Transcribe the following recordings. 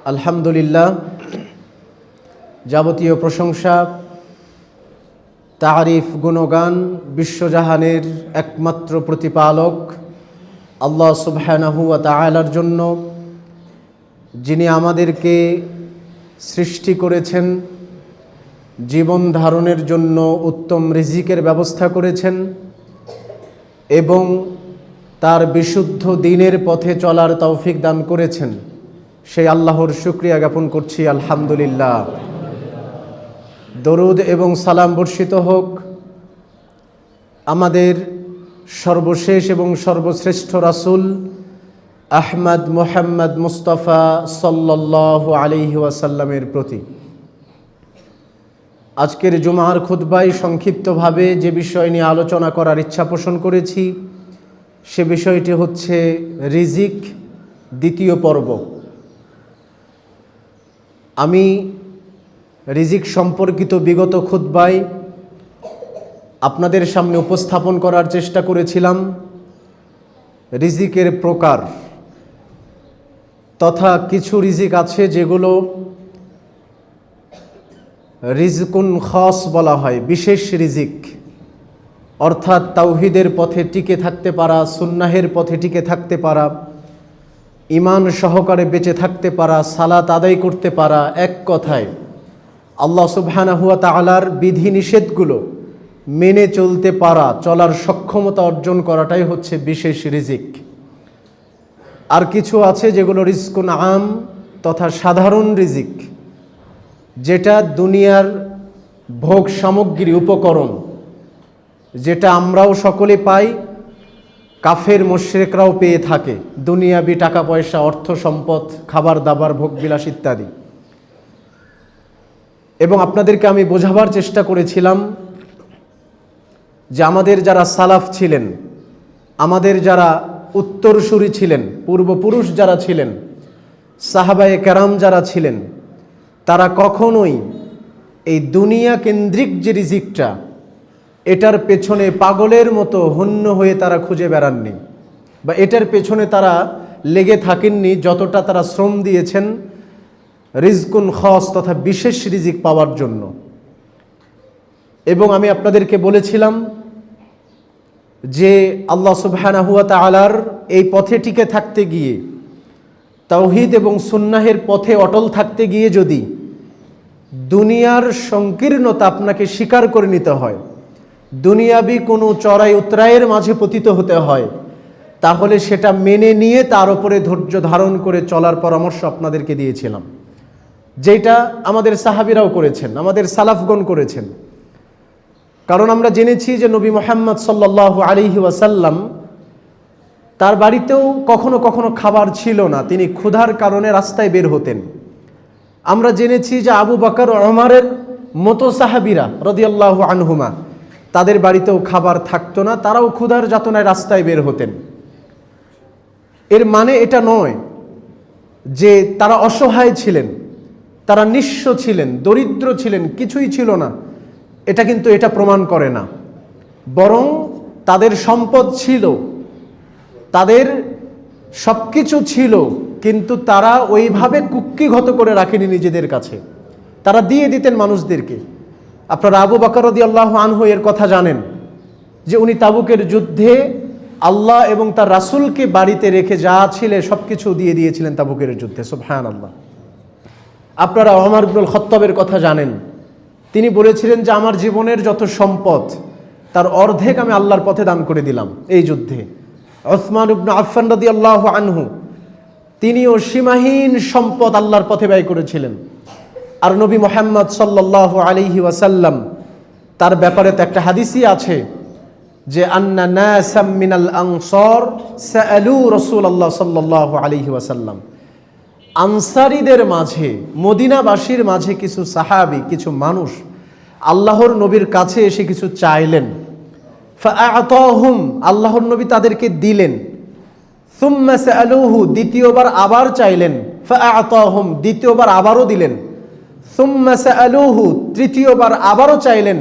আলহামদুলিল্লাহ, যাবতীয় প্রশংসা, তারিফ, গুণগান বিশ্বজাহানের একমাত্র প্রতিপালক আল্লাহ সুবহানাহু ওয়া তাআলার জন্য, যিনি আমাদেরকে সৃষ্টি করেছেন, জীবন ধারণের জন্য উত্তম রিজিকের ব্যবস্থা করেছেন এবং তার বিশুদ্ধ দ্বীনের পথে চলার তৌফিক দান করেছেন। সেই আল্লাহর শুকরিয়া জ্ঞাপন করছি, আলহামদুলিল্লাহ। দরুদ এবং সালাম বর্ষিত হোক আমাদের সর্বশেষ এবং সর্বশ্রেষ্ঠ রাসূল আহমদ মুহাম্মদ মুস্তাফা সাল্লাল্লাহু আলাইহি ওয়াসাল্লামের প্রতি। আজকের জুমার খুতবায় সংক্ষিপ্তভাবে যে বিষয় নিয়ে আলোচনা করার ইচ্ছা পোষণ করেছি, সে বিষয়টি হচ্ছে রিজিক, দ্বিতীয় পর্ব। আমি রিজিক সম্পর্কিত বিগত খুতবায় আপনাদের সামনে উপস্থাপন করার চেষ্টা করেছিলাম রিজিকের প্রকার, তথা কিছু রিজিক আছে যেগুলো রিজকুন খাস বলা হয়, বিশেষ রিজিক, অর্থাৎ তাওহীদের পথে টিকে থাকতে পারা, সুন্নাহের পথে টিকে থাকতে পারা, ঈমান সহকারে বেঁচে থাকতে পারা, সালাত আদায় করতে পারা, এক কথায় আল্লাহ সুবহানাহু ওয়া তাআলার বিধিনিষেধগুলো মেনে চলতে পারা, চলার সক্ষমতা অর্জন করাটাই হচ্ছে বিশেষ রিজিক। আর কিছু আছে যেগুলো রিজকুন আম তথা সাধারণ রিজিক, যেটা দুনিয়ার ভোগ সামগ্রী, উপকরণ, যেটা আমরাও সকলে পাই, কাফের মুশরিকরাও পেয়ে থাকে, দুনিয়াবি টাকা পয়সা, অর্থ সম্পদ, খাবার দাবার, ভোগবিলাস ইত্যাদি। এবং আপনাদেরকে আমি বোঝাবার চেষ্টা করেছিলাম যে আমাদের যারা সালাফ ছিলেন, আমাদের যারা উত্তরসূরি ছিলেন, পূর্বপুরুষ যারা ছিলেন, সাহাবায়ে কেরাম যারা ছিলেন, তারা কখনোই এই দুনিয়া কেন্দ্রিক যে রিজিকটা, এটার পেছনে পাগলের মতো হন্য হয়ে তারা খুঁজে বেড়াননি, বা এটার পেছনে তারা লেগে থাকেননি যতটা তারা শ্রম দিয়েছেন রিজকুন খাস তথা বিশেষ রিজিক পাওয়ার জন্য। এবং আমি আপনাদেরকে বলেছিলাম যে আল্লাহ সুবহানাহু ওয়া তাআলার এই পথে টিকে থাকতে গিয়ে, তাওহীদ এবং সুন্নাহের পথে অটল থাকতে গিয়ে যদি দুনিয়ার সংকীর্ণতা আপনাকে স্বীকার করে নিতে হয়, দুনিয়াবি কোনো চড়াই উতরাইয়ের মাঝে পতিত হতে হয়, তাহলে সেটা মেনে নিয়ে তার উপরে ধৈর্য ধারণ করে চলার পরামর্শ আপনাদেরকে দিয়েছিলাম, যেটা আমাদের সাহাবীরাও করেছেন, আমাদের সালাফগণ করেছেন। কারণ আমরা জেনেছি যে নবী মুহাম্মদ সাল্লাল্লাহু আলাইহি ওয়াসাল্লাম, তার বাড়িতেও কখনো কখনো খাবার ছিল না, তিনি ক্ষুধার কারণে রাস্তায় বের হতেন। আমরা জেনেছি যে আবু বকর, ওমরের মতো সাহাবীরা রাদিয়াল্লাহু আনহুমা, তাদের বাড়িতেও খাবার থাকতো না, তারাও ক্ষুধার যাতনায় রাস্তায় বের হতেন। এর মানে এটা নয় যে তারা অসহায় ছিলেন, তারা নিঃস্ব ছিলেন, দরিদ্র ছিলেন, কিছুই ছিল না, এটা কিন্তু এটা প্রমাণ করে না। বরং তাদের সম্পদ ছিল, তাদের সব কিছু ছিল, কিন্তু তারা ওইভাবে কুক্ষিগত করে রাখেনি নিজেদের কাছে, তারা দিয়ে দিতেন মানুষদেরকে। আপনারা আবু বকর রাদিয়াল্লাহু আনহু এর কথা জানেন যে উনি তাবুকের যুদ্ধে আল্লাহ এবং তার রাসূলকে বাড়িতে রেখে যা ছিল সব কিছু দিয়ে দিয়েছিলেন তাবুকের যুদ্ধে, সুবহানাল্লাহ। আপনারা ওমর ইবনুল খাত্তাবের কথা জানেন, তিনি বলেছিলেন যে আমার জীবনের যত সম্পদ তার অর্ধেক আমি আল্লাহর পথে দান করে দিলাম এই যুদ্ধে। উসমান ইবনে আফফান রাদিয়াল্লাহু আনহু, তিনিও সীমাহীন সম্পদ আল্লাহর পথে ব্যয় করেছিলেন। আর নবী মুহাম্মদ সাল্লাল্লাহু আলাইহি ওয়াসাল্লাম, তার ব্যাপারে তো একটা হাদিসই আছে যে আন্না নাসাম মিনাল আনসার সাআলু রাসূলুল্লাহ সাল্লাল্লাহু আলাইহি ওয়াসাল্লাম, আনসারীদের মাঝে, মদিনাবাসীর মাঝে কিছু সাহাবী, কিছু মানুষ আল্লাহর নবীর কাছে এসে কিছু চাইলেন। ফাআতাহুম, আল্লাহর নবী তাদেরকে দিলেন। সুম্মা সাআলুহু, দ্বিতীয়বার আবার চাইলেন। ফাআতাহুম, দ্বিতীয়বার আবারও দিলেন। সুম্মা সাআলুহু, তৃতীয়বার আবারও চাইলেন।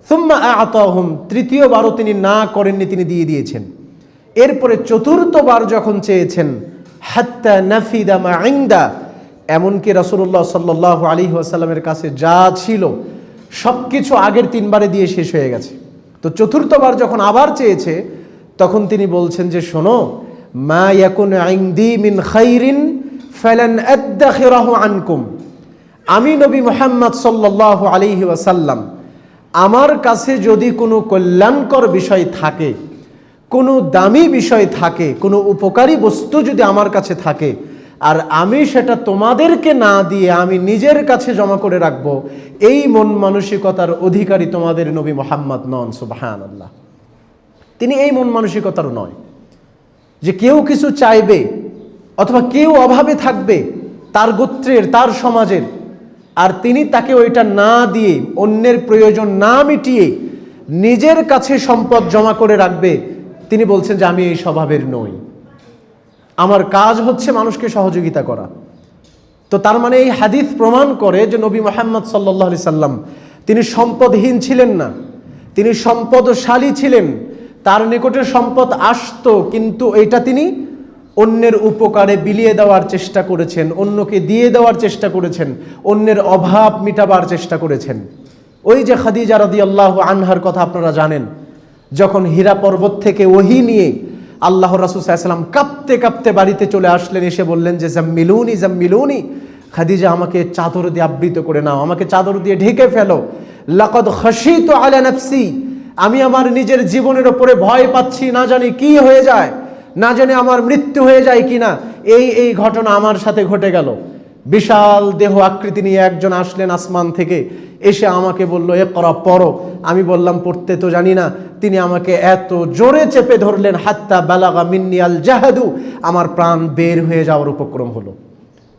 সুম্মা আ'তাহুম, তৃতীয়বারও তিনি না করেননি, তিনি দিয়ে দিয়েছেন। এরপরে চতুর্থবার যখন চেয়েছেন, হাত্তা নাফিদা মা ইনদা, এমনকি রাসূলুল্লাহ সাল্লাল্লাহু আলাইহি ওয়াসাল্লামের কাছে যা ছিল সব কিছু আগের 3 বারে দিয়ে শেষ হয়ে গেছে। তো চতুর্থবার যখন আবার চেয়েছে তখন তিনি বলছেন যে শোনো, মা ইয়াকুন ইনদি মিন খাইরিন ফালান আদাখিরাহু আনকুম, আমি নবী মুহাম্মদ সাল্লাল্লাহু আলাইহি ওয়াসাল্লাম আমার কাছে যদি কোনো কল্যাণকর বিষয় থাকে, কোনো দামি বিষয় থাকে, কোনো উপকারী বস্তু যদি আমার কাছে থাকে আর আমি সেটা তোমাদেরকে না দিয়ে আমি নিজের কাছে জমা করে রাখবো, এই মন মানসিকতার অধিকারী তোমাদের নবী মুহাম্মদ নন। সুবহানাল্লাহ। তিনি এই মন মানসিকতার নয় যে কেউ কিছু চাইবে অথবা কেউ অভাবে থাকবে তার গোত্রের, তার সমাজের, আর তিনি তাকে ওইটা না দিয়ে, অন্যের প্রয়োজন না মিটিয়ে নিজের কাছে সম্পদ জমা করে রাখবে। তিনি বলছেন যে আমি এই স্বভাবের নই, আমার কাজ হচ্ছে মানুষকে সহযোগিতা করা। তো তার মানে এই হাদিস প্রমাণ করে যে নবী মুহাম্মদ সাল্লাল্লাহু আলাইহি সাল্লাম তিনি সম্পদহীন ছিলেন না, তিনি সম্পদশালী ছিলেন। তার নিকটে সম্পদ আসতো, কিন্তু এটা তিনি অন্যের উপকারে বিলিয়ে দেওয়ার চেষ্টা করেছেন, অন্যকে দিয়ে দেওয়ার চেষ্টা করেছেন, অন্যের অভাব মিটাবার চেষ্টা করেছেন। ওই যে খাদিজা রাদিয়াল্লাহু আনহার কথা আপনারা জানেন, যখন হীরা পর্বত থেকে ওহী নিয়ে আল্লাহর রাসূল সাল্লাল্লাহু আলাইহি ওয়াসাল্লাম কাঁপতে কাঁপতে বাড়িতে চলে আসলেন, এসে বললেন যে জাম্মিলুনি জাম্মিলুনি, খাদিজা আমাকে চাদর দিয়ে আবৃত করে নাও, আমাকে চাদর দিয়ে ঢেকে ফেলো। লাকাদ খাশিতু আলা নাফসি, আমি আমার নিজের জীবনের উপরে ভয় পাচ্ছি, না জানি কি হয়ে যায়, না জানি আমার মৃত্যু হয়ে যায় কিনা। এই ঘটনা আমার সাথে ঘটে গেল। বিশাল দেহ আকৃতি নিয়ে একজন আসলেন আসমান থেকে, এসে আমাকে বলল ইকরা, পড়ো। আমি বললাম পড়তে তো জানি না। তিনি আমাকে এত জোরে চেপে ধরলেন, হাত্তা বালাগা মিন্নি আল জাহাদু, আমার প্রাণ বের হয়ে যাওয়ার উপক্রম হলো।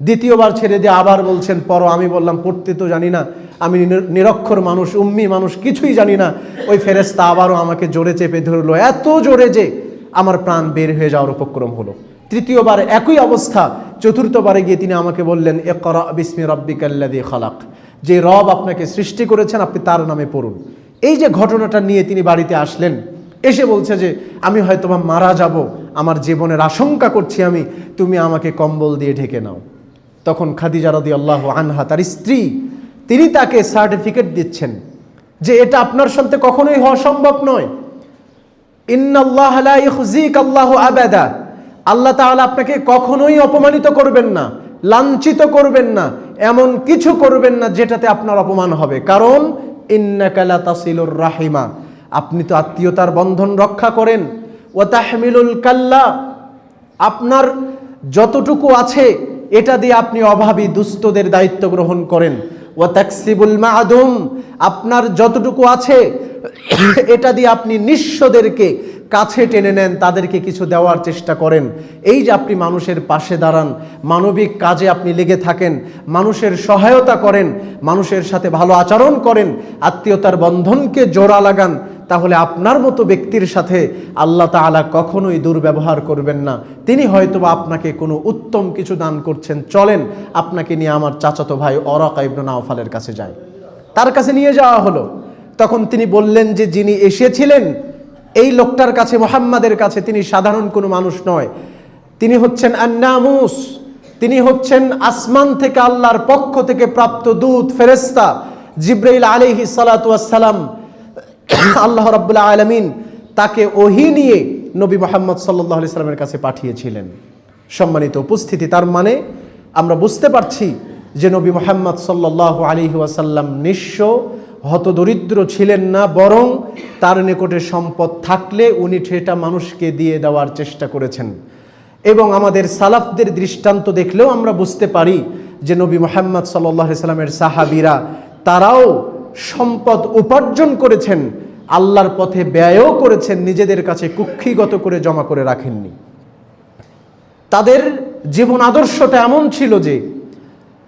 দ্বিতীয়বার ছেড়ে দিয়ে আবার বলছেন পড়ো। আমি বললাম পড়তে তো জানি না, আমি নিরক্ষর মানুষ, উম্মি মানুষ, কিছুই জানি না। ওই ফেরেশতা আবারও আমাকে জোরে চেপে ধরলো, এত জোরে যে আমার প্রাণ বের হয়ে যাওয়ার উপক্রম হলো। তৃতীয়বার একই অবস্থা। চতুর্থবারে গিয়ে তিনি আমাকে বললেন ইকরা বিসমি রাব্বিকাল্লাযী খালাক, যে রব আপনাকে সৃষ্টি করেছেন আপনি তার নামে পড়ুন। এই যে ঘটনাটা নিয়ে তিনি বাড়িতে আসলেন, এসে বলছে যে আমি হয়তো মারা যাব, আমার জীবনের আশঙ্কা করছি আমি, তুমি আমাকে কম্বল দিয়ে ঢেকে নাও। তখন খাদিজা রাদিয়াল্লাহু আনহা, তার স্ত্রী, তিনি তাকে সার্টিফিকেট দিচ্ছেন যে এটা আপনার সাথে কখনোই হওয়া সম্ভব নয়। ইন্নাল্লাহ লা ইখজিকা আল্লাহু আবাদা, আল্লাহ তাআলা আপনাকে কখনোই অপমানিত করবেন না, লাঞ্ছিত করবেন না, এমন কিছু করবেন না যেটাতে আপনার অপমান হবে। কারণ ইন্নাকা লা তাসিলুর রাহিমা, আপনি তো আত্মীয়তার বন্ধন রক্ষা করেন। ওয়া তাহমিলুল কাল্লা, আপনার যতটুকু আছে এটা দিয়ে আপনি অভাবী দুস্থদের দায়িত্ব গ্রহণ করেন। ওয়া তাকসিবুল মা'দুম, আপনার যতটুকু আছে এটা দিয়ে আপনি নিঃস্বদেরকে কাছে টেনে নেন, তাদেরকে কিছু দেওয়ার চেষ্টা করেন। এই যে আপনি মানুষের পাশে দাঁড়ান, মানবিক কাজে আপনি লেগে থাকেন, মানুষের সহায়তা করেন, মানুষের সাথে ভালো আচরণ করেন, আত্মীয়তার বন্ধনকে জোড়া লাগান, তাহলে আপনার মতো ব্যক্তির সাথে আল্লাহ তাআলা কখনোই দুর্ব্যবহার করবেন না। তিনি হয়তোবা আপনাকে কোনো উত্তম কিছু দান করছেন, চলেন আপনাকে নিয়ে আমার চাচাতো ভাই ওরাকা ইবনে নাওফালের কাছে যাই। তার কাছে নিয়ে যাওয়া হলো। তখন তিনি বললেন যে যিনি এসেছিলেন এই লোকটার কাছে, মুহাম্মাদের কাছে, তিনি সাধারণ কোনো মানুষ নয়, তিনি হচ্ছেন আন-নামুস, তিনি হচ্ছেন আসমান থেকে আল্লাহর পক্ষ থেকে প্রাপ্ত দূত, ফেরেশতা জিবরাইল আলাইহিস সালাতু ওয়াস সালাম। আল্লাহ রাব্বুল আলামিন তাকে ওহী নিয়ে নবী মুহাম্মদ সাল্লাল্লাহু আলাইহি সাল্লামের কাছে পাঠিয়েছিলেন। সম্মানিত উপস্থিতি, তার মানে আমরা বুঝতে পারছি যে নবী মুহাম্মদ সাল্লাল্লাহু আলাইহি ওয়াসাল্লাম নিঃস্ব হতদরিদ্র ছিলেন না, বরং তার নিকটে সম্পদ থাকলে উনি সেটা মানুষকে দিয়ে দেওয়ার চেষ্টা করেছেন। এবং আমাদের সালাফদের দৃষ্টান্ত দেখলেও আমরা বুঝতে পারি যে নবী মুহাম্মদ সাল্লাল্লাহু আলাইহি সাল্লামের সাহাবীরা তারাও সম্পদ উপার্জন করেছেন, আল্লাহর পথে ব্যয়ও করেছেন, নিজেদের কাছে কুক্ষিগত করে জমা করে রাখেননি। তাদের জীবন আদর্শটা এমন ছিল যে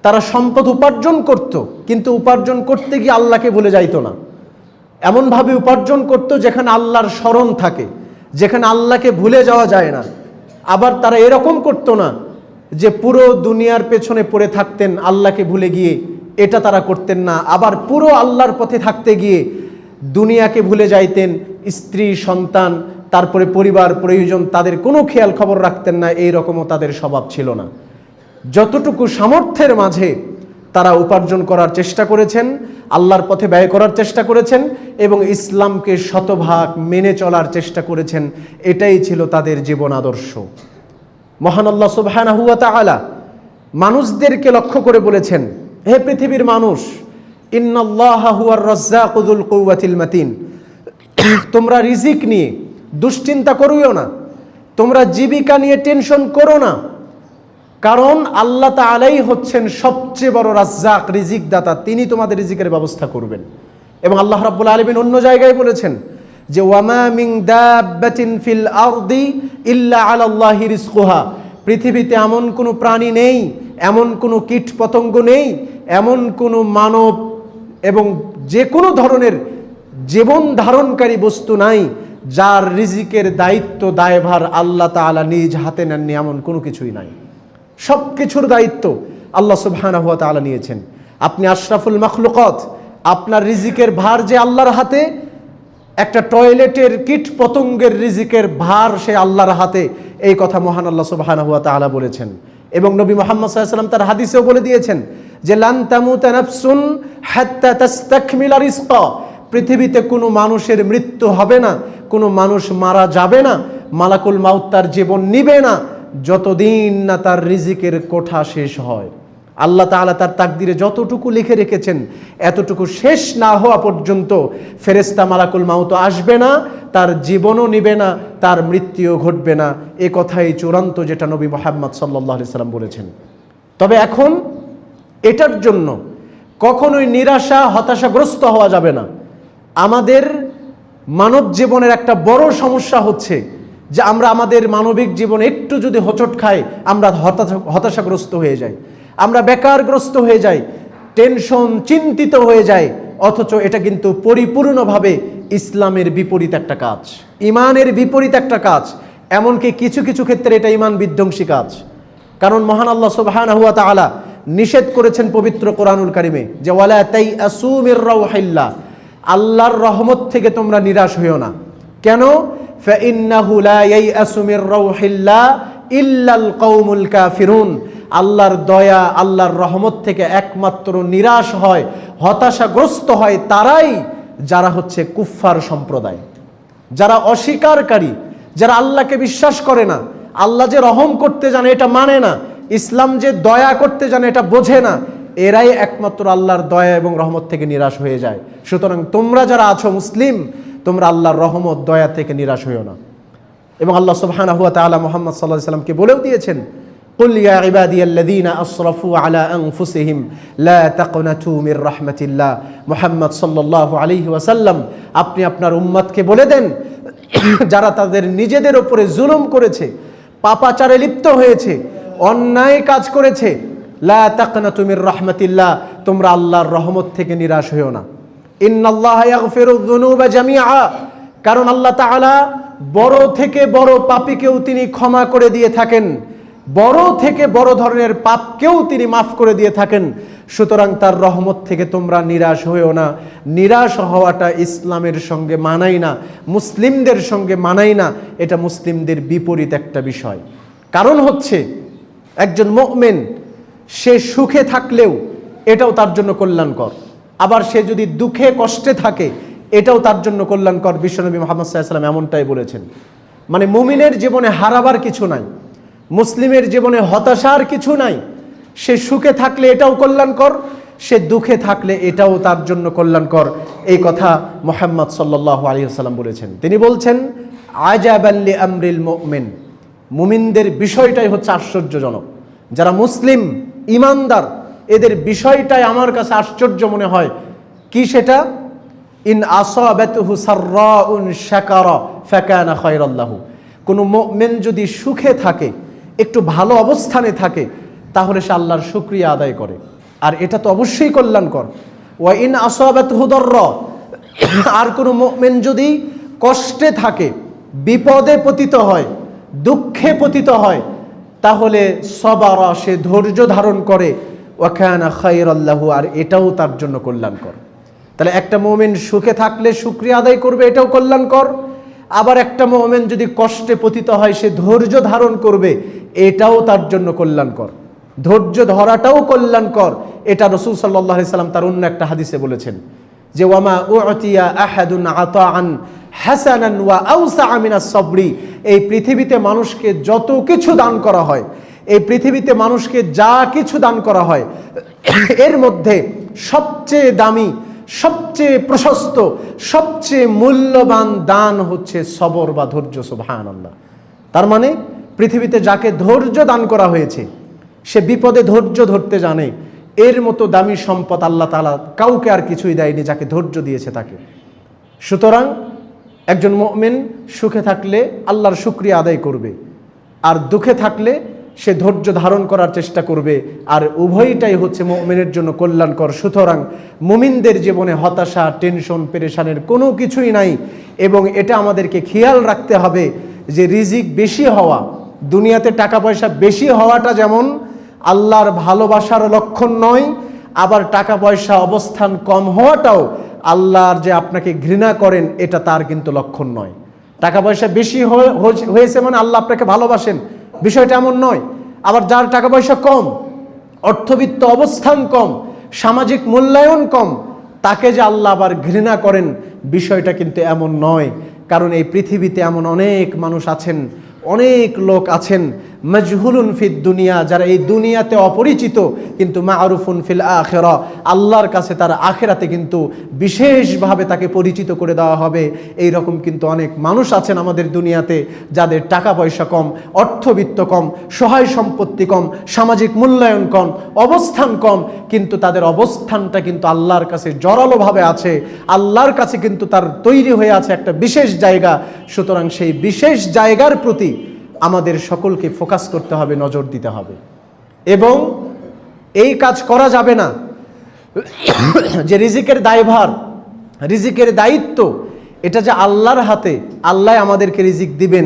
তারা সম্পদ উপার্জন করত, কিন্তু উপার্জন করতে গিয়ে আল্লাহকে ভুলে যাইতো না। এমনভাবে উপার্জন করত যেখানে আল্লাহর স্মরণ থাকে, যেখানে আল্লাহকে ভুলে যাওয়া যায় না। আবার তারা এরকম করত না যে পুরো দুনিয়ার পেছনে পড়ে থাকতেন আল্লাহকে ভুলে গিয়ে, এটা তারা করতেন না। আবার পুরো আল্লাহর পথে থাকতে গিয়ে দুনিয়াকে ভুলে যাইতেন, স্ত্রী সন্তান তারপরে পরিবার প্রয়োজন তাদের কোনো খেয়াল খবর রাখতেন না, এই রকমও তাদের স্বভাব ছিল না। যতটুকু সামর্থ্যের মাঝে তারা উপার্জন করার চেষ্টা করেছেন, আল্লাহর পথে ব্যয় করার চেষ্টা করেছেন এবং ইসলামকে শতভাগ মেনে চলার চেষ্টা করেছেন। এটাই ছিল তাদের জীবন আদর্শ। মহান আল্লাহ সুবহানাহু ওয়া তাআলা মানুষদেরকে লক্ষ্য করে বলেছেন, হে পৃথিবীর মানুষ, ইন্নাল্লাহা হুয়ার রাজ্জাকু যুল কুওয়াতিল মাতিন, তোমরা রিজিক নিয়ে দুশ্চিন্তা করিও না, তোমরা জীবিকা নিয়ে টেনশন করো না, কারণ আল্লাহ তাআলাই হচ্ছেন সবচেয়ে বড় রাজ্জাক, রিজিক দাতা। তিনি তোমাদের রিজিকের ব্যবস্থা করবেন। এবং আল্লাহ রাব্বুল আলামিন অন্য জায়গায় বলেছেন যে ওয়ামা মিন দাব্বাতিন ফিল আরদি ইল্লা আলাল্লাহি রিজকুহা, পৃথিবীতে এমন কোনো প্রাণী নেই, এমন কোনো কীট পতঙ্গ নেই, এমন কোনো মানব এবং যে কোনো ধরনের জীবন ধারণকারী বস্তু নাই যার রিজিকের দায়িত্ব দায়ভার আল্লাহ তাআলা নিজ হাতে নেননি, এমন কোনো কিছুই নাই। সব কিছুর দায়িত্ব আল্লাহ সুবহানাহু ওয়া তাআলা নিয়েছেন। আপনি আশরাফুল মাখলুকাত, আপনার রিজিকের ভার যে আল্লাহর হাতে, একটা টয়লেটের কীট পতঙ্গের রিজিকের ভার সে আল্লাহর হাতে, এই কথা মহান আল্লাহ সুবহানাহু ওয়া তাআলা বলেছেন। এবং নবী মুহাম্মদ সাল্লাল্লাহু আলাইহি ওয়াসাল্লাম তার হাদিসেও বলে দিয়েছেন যে লান তামুতা নাফসুন হাত্তা তাস্তাকমিলা রিজকা, পৃথিবীতে কোনো মানুষের মৃত্যু হবে না, কোনো মানুষ মারা যাবে না, মালাকুল মাউত তার জীবন নিবে না যতদিন না তার রিজিকের কোঠা শেষ হয়। আল্লাহ তাআলা তার তাকদিরে যতটুকু লিখে রেখেছেন এতটুকু শেষ না হওয়া পর্যন্ত ফেরেশতা মালাকুল মাউত আসবে না, তার জীবনও নিবে না, তার মৃত্যুও ঘটবে না। এ কথাই চূড়ান্ত, যেটা নবী মুহাম্মদ সাল্লাল্লাহু আলাইহি সাল্লাম বলেছেন। তবে এখন এটার জন্য কখনোই নিরাশা হতাশাগ্রস্ত হওয়া যাবে না। আমাদের মানব জীবনের একটা বড় সমস্যা হচ্ছে যে আমরা আমাদের মানবিক জীবনে একটু যদি হোঁচট খাই আমরা হতাশাগ্রস্ত হয়ে যাই, আমরা বেকারগ্রস্ত হয়ে যাই, টেনশন, চিন্তিত হয়ে যাই। অথচ এটা কিন্তু পরিপূর্ণভাবে ইসলামের বিপরীত একটা কাজ, ইমানের বিপরীত একটা কাজ। এমনকি কিছু কিছু ক্ষেত্রে এটা ইমান বিধ্বংসী কাজ। কারণ মহান আল্লাহ সুবহানাহু ওয়া তাআলা নিষেধ করেছেন পবিত্র কোরআনুল কারিমে যে ওয়ালা তাইআসু মির রাউহিল্লাহ, আল্লাহর রহমত থেকে তোমরা নিরাশ হইও না। কেন? ফাইন্নাহু লা ইয়াইআসু মির রাউহিল্লাহ ইল্লাল কওমুল কাফিরুন, আল্লাহর দয়া, আল্লাহর রহমত থেকে একমাত্র নিরাশ হয়, হতাশাগ্রস্ত হয় তারাই যারা হচ্ছে কুফফার সম্প্রদায়, যারা অস্বীকারী, যারা আল্লাহকে বিশ্বাস করে না, আল্লাহ যে রহম করতে জানে এটা মানে না, ইসলাম যে দয়া করতে জানে এটা বোঝে না, এরাই একমাত্র আল্লাহর দয়া এবং রহমত থেকে নিরাশ হয়ে যায়। সুতরাং তোমরা যারা আছো মুসলিম, তোমরা আল্লাহর রহমত দয়া থেকে নিরাশ হইও না। এবং আল্লাহ সুবহানাহু ওয়া তাআলা মুহাম্মদ সাল্লাল্লাহু আলাইহি ওয়াসাল্লামকে বলেও দিয়েছেন কুল ইয়া ইবাদিয়াল্লাযীনা আসরাফু আলা আনফুসিহিম লা তাকনাতু মির রাহমাতিল্লাহ। মুহাম্মদ সাল্লাল্লাহু আলাইহি ওয়াসাল্লাম আপনি আপনার উম্মতকে বলে দেন যারা তাদের নিজেদের উপরে জুলুম করেছে, পাপাচারে লিপ্ত হয়েছে, অন্যায় কাজ করেছে, লা তাকনাতু মির রাহমাতিল্লাহ, তোমরা আল্লাহর রহমত থেকে নিরাশ হইও না। ইন্নাল্লাহা ইয়াগফিরুয যুনুবা জামিআ, কারণ আল্লাহ তাআলা বড় থেকে বড় পাপীকেও তিনি ক্ষমা করে দিয়ে থাকেন, বড় থেকে বড় ধরনের পাপকেও তিনি মাফ করে দিয়ে থাকেন। সুতরাং তার রহমত থেকে তোমরা নিরাশ হইও না। নিরাশ হওয়াটা ইসলামের সঙ্গে মানায় না, মুসলিমদের সঙ্গে মানায় না, এটা মুসলিমদের বিপরীত একটা বিষয়। কারণ হচ্ছে একজন মুমিন সে সুখে থাকলেও এটাও তার জন্য কল্যাণকর, আবার সে যদি দুঃখে কষ্টে থাকে এটাও তার জন্য কল্যাণকর। বিশ্বনবী মুহাম্মদ সাল্লাল্লাহু আলাইহি ওয়াসাল্লাম এমনটাই বলেছেন। মানে মুমিনের জীবনে হারাবার কিছু নাই, মুসলিমের জীবনে হতাশার কিছু নাই। সে সুখে থাকলে এটাও কল্যাণকর, সে দুঃখে থাকলে এটাও তার জন্য কল্যাণকর। এই কথা মুহাম্মদ সাল্লাল্লাহু আলাইহি ওয়াসাল্লাম বলেছেন। তিনি বলছেন আজাবান লি আমরিল মুমিন, মুমিনদের বিষয়টাই হচ্ছে আশ্চর্যজনক। যারা মুসলিম ইমানদার এদের বিষয়টাই আমার কাছে আশ্চর্য মনে হয়। কি সেটা? ইন আসাবাতুহু সাররাউন শাকারা ফাকানা খায়রাল লাহু, কোন মুমিন যদি সুখে থাকে, একটু ভালো অবস্থানে থাকে, তাহলে সে আল্লাহর শুকরিয়া আদায় করে, আর এটা তো অবশ্যই কল্যাণকর। ওয়া ইন আসাবাতুহু দাররা, আর কোন মুমিন যদি কষ্টে থাকে, বিপদে পতিত হয়, দুঃখে পতিত হয়, তাহলে সবারা, সে ধৈর্য ধারণ করে, ওয়া কানা খায়রাল লাহু, আর এটাও তার জন্য কল্যাণকর। তাহলে একটা মুমিন সুখে থাকলে শুকরিয়া আদায় করবে, এটাও কল্যাণকর। আবার একটা মুমিন যদি কষ্টে পতিত হয় সে ধৈর্য ধারণ করবে, এটাও তার জন্য কল্যাণকর। ধৈর্য ধরাটাও কল্যাণকর, এটা রাসূল সাল্লাল্লাহু আলাইহি সাল্লাম তার অন্য একটা হাদিসে বলেছেন যে ওয়ামা উতিয়া আহাদুন আতাআন হাসানান ওয়া আওসা মিনাস সাবরি। এই পৃথিবীতে মানুষকে যত কিছু দান করা হয়, এই পৃথিবীতে মানুষকে যা কিছু দান করা হয়, এর মধ্যে সবচেয়ে দামি, সবচেয়ে প্রশস্ত, সবচেয়ে মূল্যবান দান হচ্ছে সবর বা ধৈর্য। সুবহানাল্লাহ। তার মানে পৃথিবীতে যাকে ধৈর্য দান করা হয়েছে, সে বিপদে ধৈর্য ধরতে জানে। এর মতো দামি সম্পদ আল্লাহ তাআলা কাউকে আর কিছুই দেয়নি যাকে ধৈর্য দিয়েছে তাকে। সুতরাং একজন মুমিন সুখে থাকলে আল্লাহর শুকরিয়া আদায় করবে, আর দুঃখে থাকলে সে ধৈর্য ধারণ করার চেষ্টা করবে, আর উভয়টাই হচ্ছে মুমিনের জন্য কল্যাণকর। সুতরাং মুমিনদের জীবনে হতাশা, টেনশন, পেরেশানের কোনো কিছুই নাই। এবং এটা আমাদেরকে খেয়াল রাখতে হবে যে রিজিক বেশি হওয়া, দুনিয়াতে টাকা পয়সা বেশি হওয়াটা যেমন আল্লাহর ভালোবাসার লক্ষণ নয়, আবার টাকা পয়সা অবস্থান কম হওয়াটাও আল্লাহর যে আপনাকে ঘৃণা করেন এটা তার কিন্তু লক্ষণ নয়। টাকা পয়সা বেশি হয়েছে মানে আল্লাহ আপনাকে ভালোবাসেন, বিষয়টা এমন নয়। আবার যার টাকা পয়সা কম, অর্থবিত্ত অবস্থান কম, সামাজিক মূল্যায়ন কম, তাকে যে আল্লাহ আবার ঘৃণা করেন, বিষয়টা কিন্তু এমন নয়। কারণ এই পৃথিবীতে এমন অনেক মানুষ আছেন, অনেক লোক আছেন মজহুলুন ফিদ দুনিয়া, যারা এই দুনিয়াতে অপরিচিত কিন্তু মারুফুন ফিল আখিরা, আল্লাহর কাছে তার আখিরাতে কিন্তু বিশেষভাবে তাকে পরিচিত করে দেওয়া হবে। এই রকম কিন্তু অনেক মানুষ আছেন আমাদের দুনিয়াতে যাদের টাকা পয়সা কম, অর্থবিত্ত কম, সহায় সম্পত্তি কম, সামাজিক মূল্যায়ন কম, অবস্থান কম, কিন্তু তাদের অবস্থানটা কিন্তু আল্লাহর কাছে জোরালোভাবে আছে। আল্লাহর কাছে কিন্তু তার তৈরি হয়ে আছে একটা বিশেষ জায়গা। সুতরাং সেই বিশেষ জায়গার প্রতি আমাদের সকলকে ফোকাস করতে হবে, নজর দিতে হবে। এবং এই কাজ করা যাবে না যে রিজিকের দায়ভার, রিজিকের দায়িত্ব এটা যে আল্লাহর হাতে, আল্লাহ আমাদেরকে রিজিক দিবেন,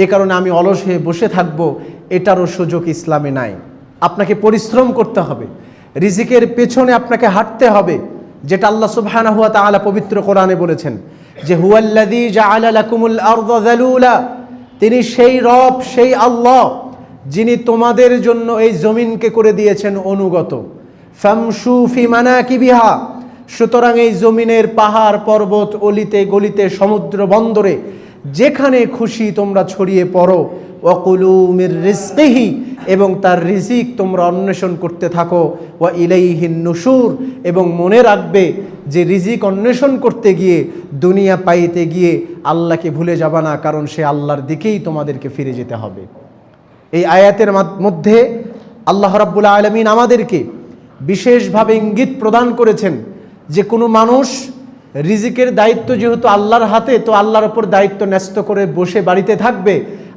এ কারণে আমি অলস হয়ে বসে থাকবো, এটারও সুযোগ ইসলামে নাই। আপনাকে পরিশ্রম করতে হবে, রিজিকের পেছনে আপনাকে হাঁটতে হবে, যেটা আল্লাহ সুবহানাহু ওয়া তাআলা পবিত্র কোরআনে বলেছেন যে হুয়াল্লাযী জাআলা লাকুমুল আরদা যালুলা, তিনি সেই রব, সেই আল্লাহ যিনি তোমাদের জন্য এই জমিনকে করে দিয়েছেন অনুগত। ফামশু ফি মানাকিবিহা, সুতরাং এই জমিনের পাহাড় পর্বত, অলিতে গলিতে, সমুদ্র বন্দরে যেখানে খুশি তোমরা ছড়িয়ে পড়ো। ওয়াকুলু মির রিজকিহি, এবং তার রিজিক তোমরা অন্বেষণ করতে থাকো। ওয়া ইলাইহিন নুশুর, এবং মনে রাখবে যে রিজিক অন্বেষণ করতে গিয়ে, দুনিয়া পাইতে গিয়ে আল্লাহকে ভুলে যাবা না, কারণ সে আল্লাহর দিকেই তোমাদেরকে ফিরে যেতে হবে। এই আয়াতের মধ্যে আল্লাহ রাব্বুল আলামিন আমাদেরকে বিশেষভাবে ইঙ্গিত প্রদান করেছেন যে কোনো মানুষ রিজিকের দায়িত্ব যেহেতু আল্লাহর হাতে, তো আল্লাহর ওপর দায়িত্ব ন্যস্ত করে বসে বাড়িতে থাকবে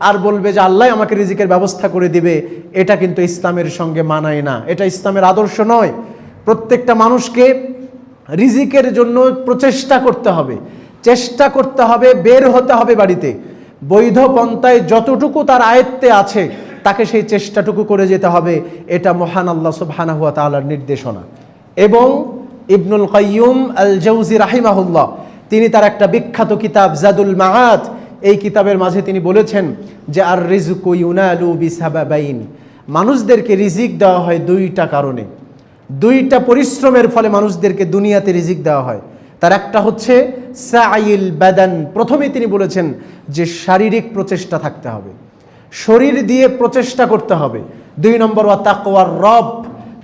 আর বলবে যে আল্লাহ আমাকে রিজিকের ব্যবস্থা করে দিবে, এটা কিন্তু ইসলামের সঙ্গে মানায় না, এটা ইসলামের আদর্শ নয়। প্রত্যেকটা মানুষকে রিজিকের জন্য প্রচেষ্টা করতে হবে, চেষ্টা করতে হবে, বের হতে হবে বাড়িতে, বৈধ পন্থায় যতটুকু তার আয়ত্তে আছে তাকে সেই চেষ্টাটুকু করে যেতে হবে। এটা মহান আল্লাহ সুবহানাহু ওয়া তাআলার নির্দেশনা। এবং ইবনুল কাইয়ুম আল জাওজি রাহিমাহুল্লাহ, তিনি তার একটা বিখ্যাত কিতাব জাদুল মাআদ, এই কিতাবের মাঝে তিনি বলেছেন যে আর রিজকু ইউনালু বিসাবাবাইন, মানুষদেরকে রিজিক দেওয়া হয় দুইটা কারণে, দুইটা পরিশ্রমের ফলে মানুষদেরকে দুনিয়াতে রিজিক দেওয়া হয়। তার একটা হচ্ছে সাইল বাদান, প্রথমে তিনি বলেছেন যে শারীরিক প্রচেষ্টা থাকতে হবে, শরীর দিয়ে প্রচেষ্টা করতে হবে। 2 নম্বর ওয়া তাকওয়ার রব,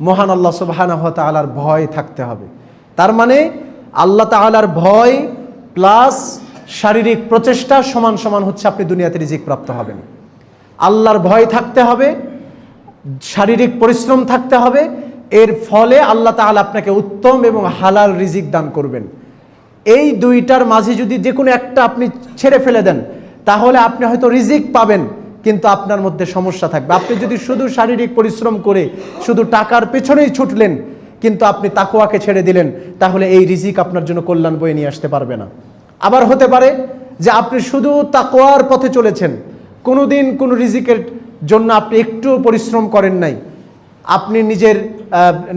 মহান আল্লাহ সুবহানাহু ওয়া তাআলার ভয় থাকতে হবে। তার মানে আল্লাহ তাআলার ভয় প্লাস শারীরিক প্রচেষ্টা সমান সমান হচ্ছে আপনি দুনিয়াতে রিজিক প্রাপ্ত হবেন। আল্লাহর ভয় থাকতে হবে, শারীরিক পরিশ্রম থাকতে হবে, এর ফলে আল্লাহ তাআলা আপনাকে উত্তম এবং হালাল রিজিক দান করবেন। এই দুইটার মাঝে যদি যে কোনো একটা আপনি ছেড়ে ফেলে দেন তাহলে আপনি হয়তো রিজিক পাবেন, কিন্তু আপনার মধ্যে সমস্যা থাকবে। আপনি যদি শুধু শারীরিক পরিশ্রম করে শুধু টাকার পেছনেই ছুটলেন কিন্তু আপনি তাকওয়াকে ছেড়ে দিলেন, তাহলে এই রিজিক আপনার জন্য কল্যাণ বয়ে নিয়ে আসতে পারবে না। আবার হতে পারে যে আপনি শুধু তাকওয়ার পথে চলেছেন, কোনোদিন কোনো রিজিকের জন্য আপনি একটু পরিশ্রম করেন নাই, আপনি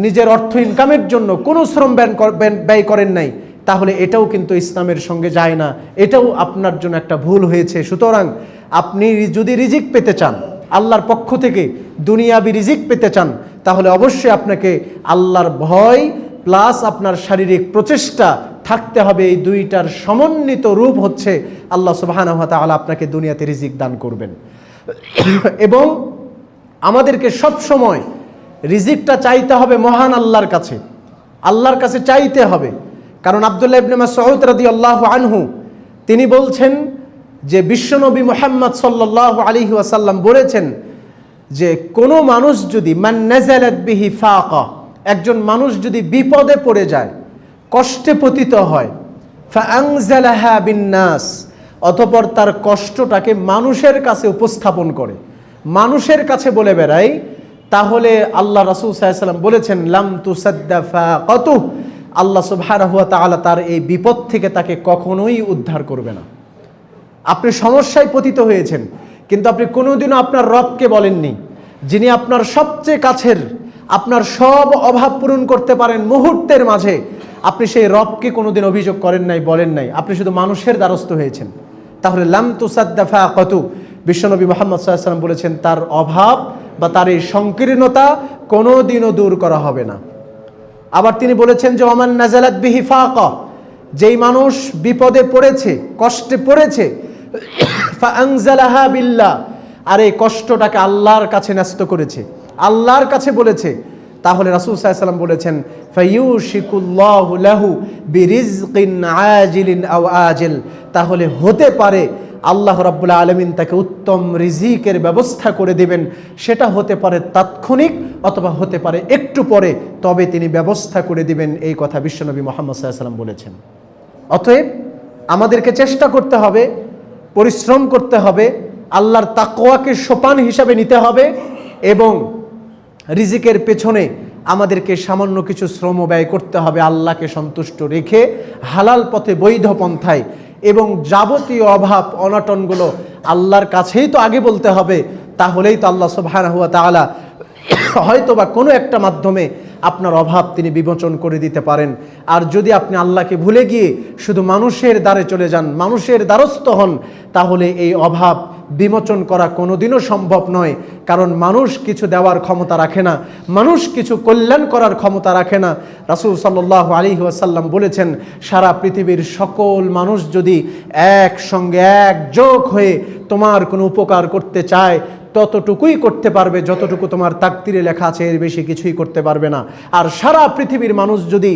নিজের অর্থ ইনকামের জন্য কোনো শ্রম ব্যয় করেন নাই, তাহলে এটাও কিন্তু ইসলামের সঙ্গে যায় না, এটাও আপনার জন্য একটা ভুল হয়েছে। সুতরাং আপনি যদি রিজিক পেতে চান, আল্লাহর পক্ষ থেকে দুনিয়াবি রিজিক পেতে চান, তাহলে অবশ্যই আপনাকে আল্লাহর ভয় প্লাস আপনার শারীরিক প্রচেষ্টা থাকতে হবে। এই দুইটার সমন্বিত রূপ হচ্ছে আল্লাহ সুবহানাহু ওয়া তাআলা আপনাকে দুনিয়াতে রিজিক দান করবেন। এবং আমাদেরকে সব সময় রিজিকটা চাইতে হবে মহান আল্লাহর কাছে, আল্লাহর কাছে চাইতে হবে। কারণ আব্দুল্লাহ ইবনে মাসউদ রাদিয়াল্লাহু আনহু তিনি বলছেন যে বিশ্বনবী মুহাম্মদ সাল্লাল্লাহু আলাইহি ওয়াসাল্লাম বলেছেন যে কোনো মানুষ যদি মান নাযালাত বিহি ফাকা, একজন মানুষ যদি বিপদে পড়ে যায়, কষ্টে পতিত হয়, ফাআনজালাহা বিন্নাস, অতঃপর তার কষ্টটাকে মানুষের কাছে উপস্থাপন করে, মানুষের কাছে বলে বেড়ায়, তাহলে আল্লাহ রাসূল সাল্লাল্লাহু আলাইহি ওয়াসাল্লাম বলেছেন লাম তুসাদ্দা ফাকাতুহু, আল্লাহ সুবহানাহু ওয়া তাআলা তার এই বিপদ থেকে তাকে কখনোই উদ্ধার করবে না। আপনি সমস্যায় পতিত হয়েছেন, কিন্তু আপনি কোনোদিনও আপনার রবকে বলেননি, যিনি আপনার সবচেয়ে কাছের, আপনার সব অভাব পূরণ করতে পারেন মুহূর্তের মাঝে। আপনি সেই রবকে কোনোদিন অভিযোগ করেন নাই, বলেন নাই, আপনি শুধু মানুষের দ্বারস্থ হয়েছেন। তাহলে লাম তুসাদ্দা ফাকাতু, বিশ্বনবী মুহাম্মদ সাল্লাল্লাহু আলাইহি ওয়াসাল্লাম বলেছেন তার অভাব বা তার এই সংকীর্ণতা কোনোদিনও দূর করা হবে না। আবার তিনি বলেছেন যে ওমান নাযালাত বিহি ফাকা, যেই মানুষ বিপদে পড়েছে, কষ্টে পড়েছে, ফাআনজালাহা বিল্লাহ, আর এই কষ্টটাকে আল্লাহর কাছে ন্যস্ত করেছে, আল্লাহর কাছে বলেছে, তাহলে রাসূল সাল্লাল্লাহু আলাইহি ওয়াসাল্লাম বলেছেন ফায়ুশিকুল্লাহু লাহু বিরিজকিন আজিলিন আও আজিল, তাহলে হতে পারে আল্লাহ রাব্বুল আলামিন তাকে উত্তম রিজিকের ব্যবস্থা করে দিবেন। সেটা হতে পারে তাৎক্ষণিক অথবা হতে পারে একটু পরে, তবে তিনি ব্যবস্থা করে দিবেন, এই কথা বিশ্বনবী মুহাম্মদ সাল্লাল্লাহু আলাইহি ওয়াসাল্লাম বলেছেন। অতএব আমাদেরকে চেষ্টা করতে হবে, পরিশ্রম করতে হবে, আল্লাহর তাকওয়াকে সোপান হিসাবে নিতে হবে এবং রিজিকের পেছনে আমাদেরকে সামান্য কিছু শ্রম ব্যয় করতে হবে আল্লাহকে সন্তুষ্ট রেখে, হালাল পথে, বৈধ পন্থায়, এবং যাবতীয় অভাব অনটনগুলো আল্লাহর কাছেই তো আগে বলতে হবে। তাহলেই তো আল্লাহ সুবহানাহু ওয়া তাআলা হয়তো বা কোনো একটা মাধ্যমে আপনার অভাব তিনি বিমোচন করে দিতে পারেন। আর যদি আপনি আল্লাহকে ভুলে গিয়ে শুধু মানুষের দ্বারে চলে যান, মানুষের দ্বারস্থ হন, তাহলে এই অভাব বিমোচন করা কোনোদিনও সম্ভব নয়। কারণ মানুষ কিছু দেওয়ার ক্ষমতা রাখে না, মানুষ কিছু কল্যাণ করার ক্ষমতা রাখে না। রাসূল সাল্লাল্লাহু আলাইহি ওয়াসাল্লাম বলেছেন সারা পৃথিবীর সকল মানুষ যদি একসঙ্গে একযোগ হয়ে তোমার কোনো উপকার করতে চায়, ততটুকুই করতে পারবে যতটুকু তোমার তাকদীরে লেখা আছে, এর বেশি কিছুই করতে পারবে না। আর সারা পৃথিবীর মানুষ যদি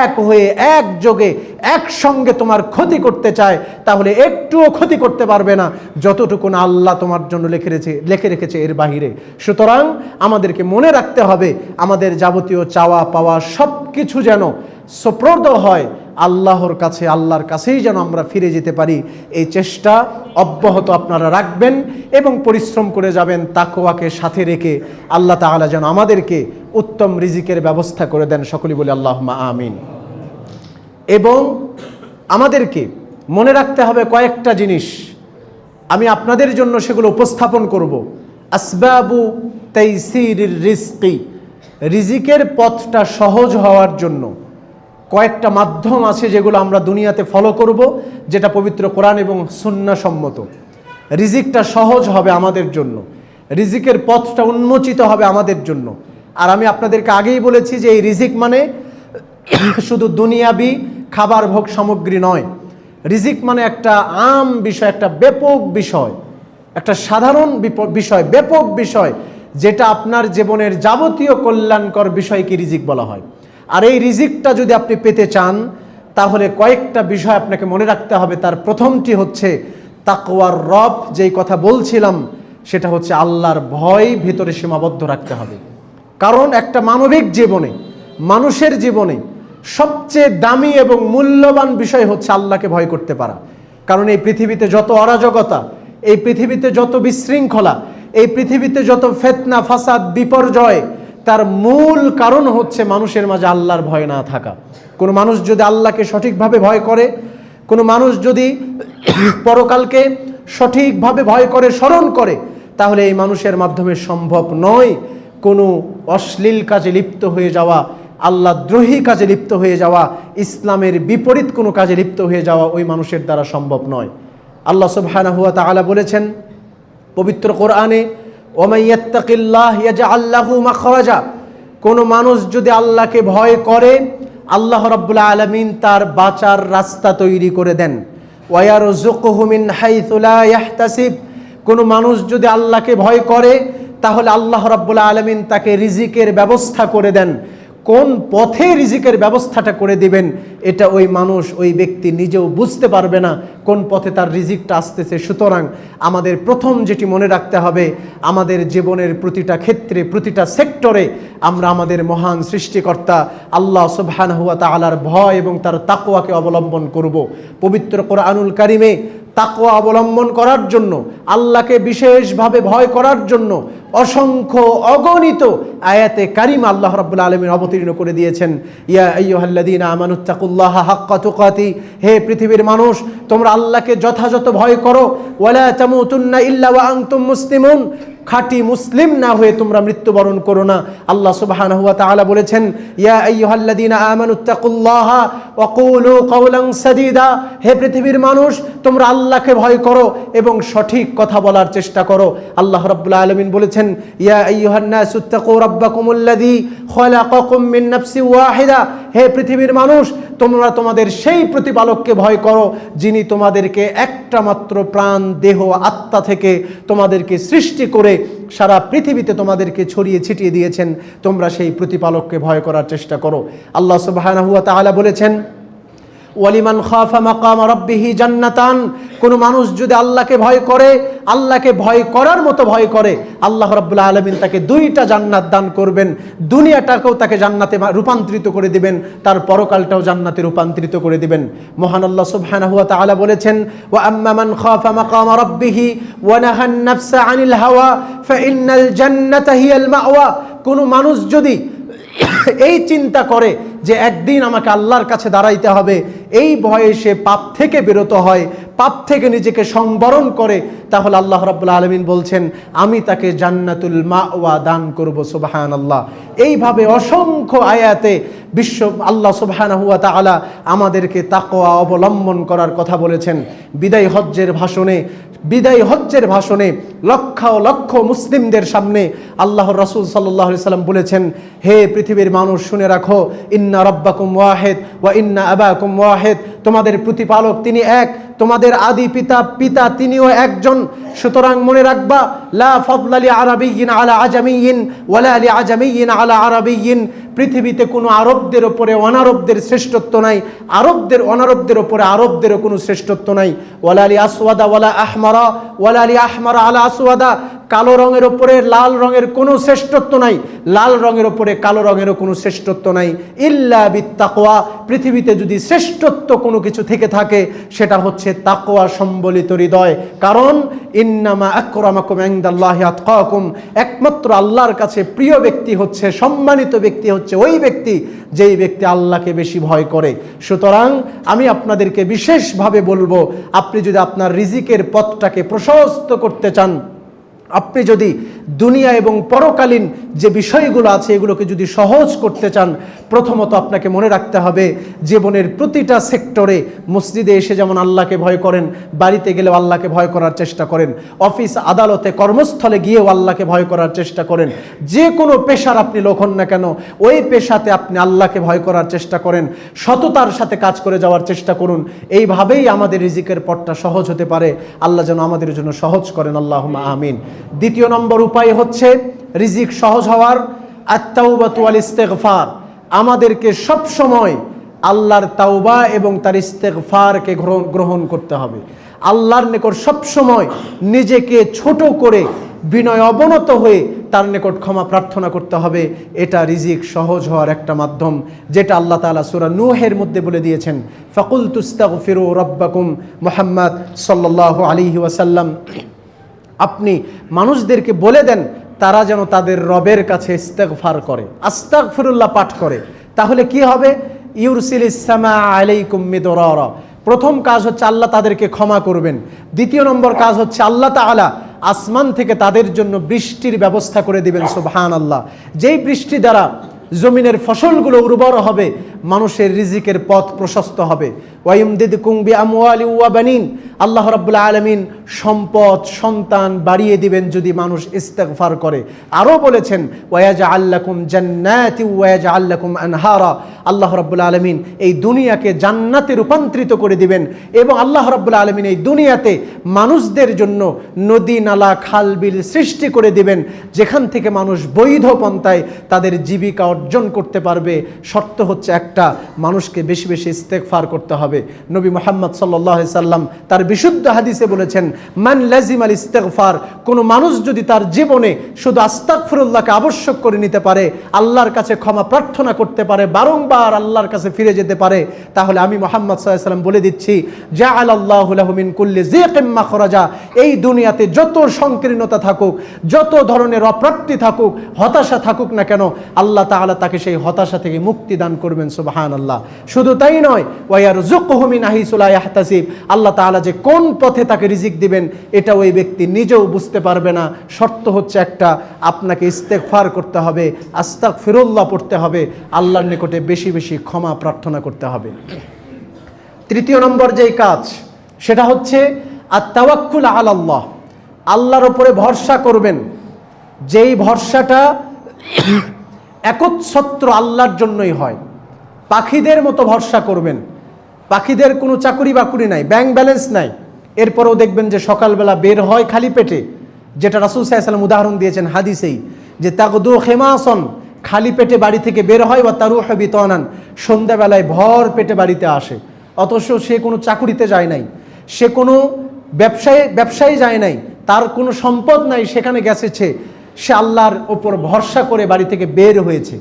এক হয়ে একযোগে একসঙ্গে তোমার ক্ষতি করতে চায়, তাহলে একটুও ক্ষতি করতে পারবে না যতটুকু না আল্লাহ তোমার জন্য লিখে রেখেছে এর বাহিরে। সুতরাং আমাদেরকে মনে রাখতে হবে আমাদের যাবতীয় চাওয়া পাওয়া সব কিছু যেন সুপ্রদ হয় আল্লাহর কাছে, আল্লাহর কাছেই যেন আমরা ফিরে যেতে পারি। এই চেষ্টা অব্যাহত আপনারা রাখবেন এবং পরিশ্রম করে যাবেন তাকওয়াকে সাথে রেখে। আল্লাহ তাআলা যেন আমাদেরকে উত্তম রিজিকের ব্যবস্থা করে দেন, সকলেই বলি আল্লাহুম্মা আমিন। এবং আমাদেরকে মনে রাখতে হবে কয়েকটা জিনিস, আমি আপনাদের জন্য সেগুলো উপস্থাপন করব। আসবাবু তাইসিরির রিজকি, রিজিকের পথটা সহজ হওয়ার জন্য কয়েকটা মাধ্যম আছে যেগুলো আমরা দুনিয়াতে ফলো করব, যেটা পবিত্র কোরআন এবং সুন্নাহ সম্মত। রিজিকটা সহজ হবে আমাদের জন্য, রিজিকের পথটা উন্মোচিত হবে আমাদের জন্য। আর আমি আপনাদেরকে আগেই বলেছি যে এই রিজিক মানে শুধু দুনিয়াবি খাবার ভোগ সামগ্রী নয়। রিজিক মানে একটা আম বিষয়, একটা ব্যাপক বিষয়, একটা সাধারণ বিষয়, ব্যাপক বিষয়, যেটা আপনার জীবনের যাবতীয় কল্যাণকর বিষয়কে রিজিক বলা হয়। আর এই রিজিকটা যদি আপনি পেতে চান, তাহলে কয়েকটা বিষয় আপনাকে মনে রাখতে হবে। তার প্রথমটি হচ্ছে তাকওয়ার রব, যেই কথা বলছিলাম সেটা হচ্ছে আল্লাহর ভয় ভিতরে সীমাবদ্ধ রাখতে হবে। কারণ একটা মানবিক জীবনে, মানুষের জীবনে সবচেয়ে দামি এবং মূল্যবান বিষয় হচ্ছে আল্লাহকে ভয় করতে পারা। কারণ এই পৃথিবীতে যত অরাজকতা, এই পৃথিবীতে যত বিশৃঙ্খলা, এই পৃথিবীতে যত ফিতনা ফাসাদ বিপর্যয়, তার মূল কারণ হচ্ছে মানুষের মাঝে আল্লাহর ভয় না থাকা। কোনো মানুষ যদি আল্লাহকে সঠিকভাবে ভয় করে, কোনো মানুষ যদি পরকালকে সঠিকভাবে ভয় করে, স্মরণ করে, তাহলে এই মানুষের মাধ্যমে সম্ভব নয় কোনো অশ্লীল কাজে লিপ্ত হয়ে যাওয়া, আল্লাহ দ্রোহী কাজে লিপ্ত হয়ে যাওয়া, ইসলামের বিপরীত কোনো কাজে লিপ্ত হয়ে যাওয়া ওই মানুষের দ্বারা সম্ভব নয়। আল্লাহ সুবহানাহু ওয়া তাআলা বলেছেন পবিত্র কোরআনে, ওয়া মান ইয়াত্তাকিল্লাহ ইয়াজআল লাহু মাখরাজা, কোনো মানুষ যদি আল্লাহকে ভয় করে, আল্লাহ রাব্বুল আলামিন তার বাঁচার রাস্তা তৈরি করে দেন। ওয়ায়ারযুকুহু মিন হাইথু লা ইয়াহতাসিব, কোনো মানুষ যদি আল্লাহকে ভয় করে তাহলে আল্লাহ রাব্বুল আলামিন তাকে রিজিকের ব্যবস্থা করে দেন। কোন পথে রিজিকের ব্যবস্থাটা করে দিবেন এটা ওই মানুষ, ওই ব্যক্তি নিজেও বুঝতে পারবে না কোন পথে তার রিজিকটা আসতেছে। সুতরাং আমাদের প্রথম যেটি মনে রাখতে হবে, আমাদের জীবনের প্রতিটা ক্ষেত্রে, প্রতিটা সেক্টরে আমরা আমাদের মহান সৃষ্টিকর্তা আল্লাহ সুবহানাহু ওয়া তাআলার ভয় এবং তার তাকওয়াকে অবলম্বন করব। পবিত্র কোরআনুল কারিমে তাকওয়া অবলম্বন করার জন্য, আল্লাহকে বিশেষভাবে ভয় করার জন্য অসংখ্য অগণিত আয়াতে কারিমা আল্লাহ রাব্বুল আলামিন অবতীর্ণ করে দিয়েছেন। ইয়া আইয়ুহাল্লাযীনা আমানুত্তাকুল্লাহা হাক্কা তুকাতি, হে পৃথিবীর মানুষ তোমরা আল্লাহকে যথাযথ ভয় করো। ওয়ালা তামুতুন্না ইল্লা ওয়া আনতুম মুসলিমুন, খাঁটি মুসলিম না হয়ে তোমরা মৃত্যুবরণ করো না। আল্লাহ সুবহানাহু ওয়া তাআলা বলেছেন, ইয়া আইয়ুহাল্লাযীনা আমানুত্তাকুল্লাহা ওয়া কুলু কাওলান সাদীদা, হে পৃথিবীর মানুষ তোমরা আল্লাহকে ভয় করো এবং সঠিক কথা বলার চেষ্টা করো। আল্লাহ রাব্বুল আলামিন বলেছেন, ইয়া আইয়ুহান নাসুত্তাকু রাব্বাকুমুল্লাযী খালাকাকুম মিন নাফসিন ওয়াহিদা, হে পৃথিবীর মানুষ তোমরা তোমাদের সেই প্রতিপালককে ভয় করো যিনি তোমাদেরকে একটা মাত্র প্রাণ, দেহ, আত্মা থেকে তোমাদেরকে সৃষ্টি করে সারা পৃথিবীতে তোমাদেরকে ছড়িয়ে ছিটিয়ে দিয়েছেন। তোমরা সেই প্রতিপালককে ভয় করার চেষ্টা করো। আল্লাহ সুবহানাহু ওয়া তাআলা বলেছেন, ওয়ালিমান খাফা মাকামা রাব্বিহি জান্নাতান, কোনো মানুষ যদি আল্লাহকে ভয় করে, আল্লাহকে ভয় করার মতো ভয় করে, আল্লাহ রাব্বুল আলামিন তাকে দুইটা জান্নাত দান করবেন। দুনিয়াটাকেও তাকে জান্নাতে রূপান্তরিত করে দিবেন, তার পরকালটাও জান্নাতে রূপান্তরিত করে দিবেন। মহান আল্লাহ সুবহানাহু ওয়া তাআলা বলেছেন, ওয়া আম্মা মান খাফা মাকামা রাব্বিহি ওয়া নাহান নাফসা আনিল হাওয়া ফাইন্নাল জান্নাতা হিয়াল মাওয়া, কোনো মানুষ যদি এই চিন্তা করে যে একদিন আমাকে আল্লাহর কাছে দাঁড়াইতে হবে, এই ভয়ে সে পাপ থেকে বিরত হয়, পাপ থেকে নিজেকে সংবরণ করে, তাহলে আল্লাহ রাব্বুল আলামিন বলছেন আমি তাকে জান্নাতুল মাওয়া দান করব। সুবহানাল্লাহ। এইভাবে অসংখ্য আয়াতে বিশ্ব আল্লাহ সুবহানাহু ওয়া তাআলা আমাদেরকে তাকওয়া অবলম্বন করার কথা বলেছেন। বিদায় হজ্জের ভাষণে লক্ষ লক্ষ মুসলিমদের সামনে আল্লাহর রাসূল সাল্লাল্লাহু আলাইহি সাল্লাম বলেছেন, হে পৃথিবীর মানুষ শুনে রাখো, ইন্না রাব্বাকুম ওয়াহিদ ওয়া ইন্না আবাকুম ওয়াহিদ, তোমাদের প্রতিপালক তিনি এক, তোমাদের আদি পিতা তিনিও একজন। সুতরাং মনে রাখবা, লা ফাদলা লি আরাবিয়্যিন আলা আজামিয়্যিন ওয়ালা লি আজামিয়্যিন আলা আরাবিয়্যিন, পৃথিবীতে কোনো আরবদের উপরে অনারবদের শ্রেষ্ঠত্ব নাই, আরবদের অনারবদের উপরে আরবদেরও কোনো শ্রেষ্ঠত্ব নাই। ওয়ালা লি আসওয়াদা ওয়ালা আহমারা ওয়ালা লি আহমারা আলা আসওয়াদা, কালো রঙের উপরে লাল রঙের কোনো শ্রেষ্ঠত্ব নাই, লাল রঙের উপরে কালো রঙেরও কোনো শ্রেষ্ঠত্ব নাই। ইল্লা বিত্তাকওয়া, পৃথিবীতে যদি শ্রেষ্ঠত্ব কোনো কিছু থেকে থাকে সেটা হচ্ছে তাকওয়া সম্বলিত হৃদয়। কারণ ইন্নামা আকরামাকুম ইনদাল্লাহি আতকাকুম, একমাত্র আল্লাহর কাছে প্রিয় ব্যক্তি হচ্ছে, সম্মানিত ব্যক্তি হচ্ছে ওই ব্যক্তি যেই ব্যক্তি আল্লাহকে বেশি ভয় করে। সুতরাং আমি আপনাদেরকে বিশেষভাবে বলবো, আপনি যদি আপনার রিজিকের পথটাকে প্রশস্ত করতে চান, আপনি যদি দুনিয়া এবং পরকালীন যে বিষয়গুলো আছে এগুলোকে যদি সহজ করতে চান, প্রথমত আপনাকে মনে রাখতে হবে জীবনের প্রতিটা সেক্টরে, মসজিদে এসে যেমন আল্লাহকে ভয় করেন, বাড়িতে গেলেও আল্লাহকে ভয় করার চেষ্টা করেন, অফিস আদালতে কর্মস্থলে গিয়েও আল্লাহকে ভয় করার চেষ্টা করেন। যে কোনো পেশার আপনি লোক হন না কেন, ওই পেশাতে আপনি আল্লাহকে ভয় করার চেষ্টা করেন, সততার সাথে কাজ করে যাওয়ার চেষ্টা করুন। এইভাবেই আমাদের রিজিকের পথটা সহজ হতে পারে। আল্লাহ যেন আমাদের জন্য সহজ করেন, আল্লাহুম্মা আমিন। দ্বিতীয় নম্বর উপায় হচ্ছে রিজিক সহজ হওয়ার, আত-তাওবাতু ওয়াল ইস্তিগফার। আমাদেরকে সব সময় আল্লাহর তাওবা এবং তার ইস্তিগফারকে গ্রহণ করতে হবে। আল্লাহর নিকট সব সময় নিজেকে ছোট করে বিনয় অবনত হয়ে তার নিকট ক্ষমা প্রার্থনা করতে হবে। এটা রিজিক সহজ হওয়ার একটা মাধ্যম, যেটা আল্লাহ তাআলা সূরা নূহের মধ্যে বলে দিয়েছেন, ফাকুলতু ইস্তাগফিরু রাব্বাকুম। মুহাম্মদ সাল্লাল্লাহু আলাইহি ওয়াসাল্লাম আপনি মানুষদেরকে বলে দেন তারা যেন তাদের রবের কাছে ইস্তিগফার করে, আস্তাগফিরুল্লাহ পাঠ করে। তাহলে কি হবে? ইউরসিলিস সামা আলাইকুম মিদরারা। প্রথম কাজ হচ্ছে আল্লাহ তাদেরকে ক্ষমা করবেন। দ্বিতীয় নম্বর কাজ হচ্ছে আল্লাহ তাআলা আসমান থেকে তাদের জন্য বৃষ্টির ব্যবস্থা করে দিবেন। সুবহানাল্লাহ। যেই বৃষ্টি দ্বারা জমিনের ফসলগুলো উর্বর হবে, মানুষের রিজিকের পথ প্রশস্ত হবে। ওয়ায়ুমদিদকুম বিআমওয়ালি ওয়া বানিন, আল্লাহ রাব্বুল আলামিন সম্পদ সন্তান বাড়িয়ে দিবেন যদি মানুষ ইস্তেগফার করে। আরও বলেছেন ওয়ায়াজআল লাকুম জান্নাতি ওয়ায়াজআল লাকুম আনহারা, আল্লাহ রাব্বুল আলামিন এই দুনিয়াকে জান্নাতে রূপান্তরিত করে দিবেন এবং আল্লাহ রাব্বুল আলামিন এই দুনিয়াতে মানুষদের জন্য নদী নালা খাল বিল সৃষ্টি করে দিবেন, যেখান থেকে মানুষ বৈধ পন্থায় তাদের জীবিকা অর্জন করতে পারবে। শর্ত হচ্ছে একটা, মানুষকে বেশি বেশি ইস্তেগফার করতে হবে। নবী মুহাম্মদ সাল্লাল্লাহু আলাইহি সাল্লাম তার বিশুদ্ধ হাদিসে বলেছেন, মান লাজিমাল ইস্তেগফার, কোনো মানুষ যদি তার জীবনে শুধু আস্তাগফিরুল্লাহকে আবশ্যক করে নিতে পারে, আল্লাহর কাছে ক্ষমা প্রার্থনা করতে পারে, বারংবার আল্লাহর কাছে ফিরে যেতে পারে, তাহলে আমি মুহাম্মদ সাল্লাল্লাহু আলাইহি সাল্লাম বলে দিচ্ছি, জাআলাল্লাহু লাহু মিন কুল্লি যিকিম মাখরাজা, এই দুনিয়াতে যত সংকীর্ণতা থাকুক, যত ধরনের অপ্রাপ্তি থাকুক, হতাশা থাকুক না কেন, আল্লাহ তাআলা তাকে সেই হতাশা থেকে মুক্তি দান করবেন। সুবহানাল্লাহ। শুধু তাই নয়, ওয়ায়ারযুকুহু মিন হাইসু লা ইয়াহতাসিব, আল্লাহ তাআলা যে কোন পথে তাকে রিজিক দিবেন এটা ওই ব্যক্তি নিজেও বুঝতে পারবে না। শর্ত হচ্ছে একটা, আপনাকে ইস্তেগফার করতে হবে, আস্তাগফিরুল্লাহ পড়তে হবে, আল্লাহর নিকটে বেশি বেশি ক্ষমা প্রার্থনা করতে হবে। তৃতীয় নম্বর যেই কাজ সেটা হচ্ছে আত-তাওয়াক্কুল আলাল্লাহ, আল্লাহর উপরে ভরসা করবেন, যেই ভরসাটা একচ্ছত্র আল্লাহর জন্যই হয়। পাখিদের মতো ভরসা করবেন। পাখিদের কোনো চাকুরি বাকুরি নাই, ব্যাংক ব্যালেন্স নাই, এরপরেও দেখবেন যে সকালবেলা বের হয় খালি পেটে, যেটা রাসূল সাল্লাল্লাহু আলাইহি ওয়াসাল্লাম উদাহরণ দিয়েছেন হাদিসেই, যে তাগদু খিমাসন, খালি পেটে বাড়ি থেকে বের হয়, ওয়া তারুহু বিতানান, সন্ধ্যাবেলায় ভর পেটে বাড়িতে আসে। অথচ সে কোনো চাকুরিতে যায় নাই, সে কোনো ব্যবসায় যায় নাই, তার কোনো সম্পদ নাই, সেখানে গেছেছে, সে আল্লাহর ওপর ভরসা করে বাড়ি থেকে বের হয়েছে।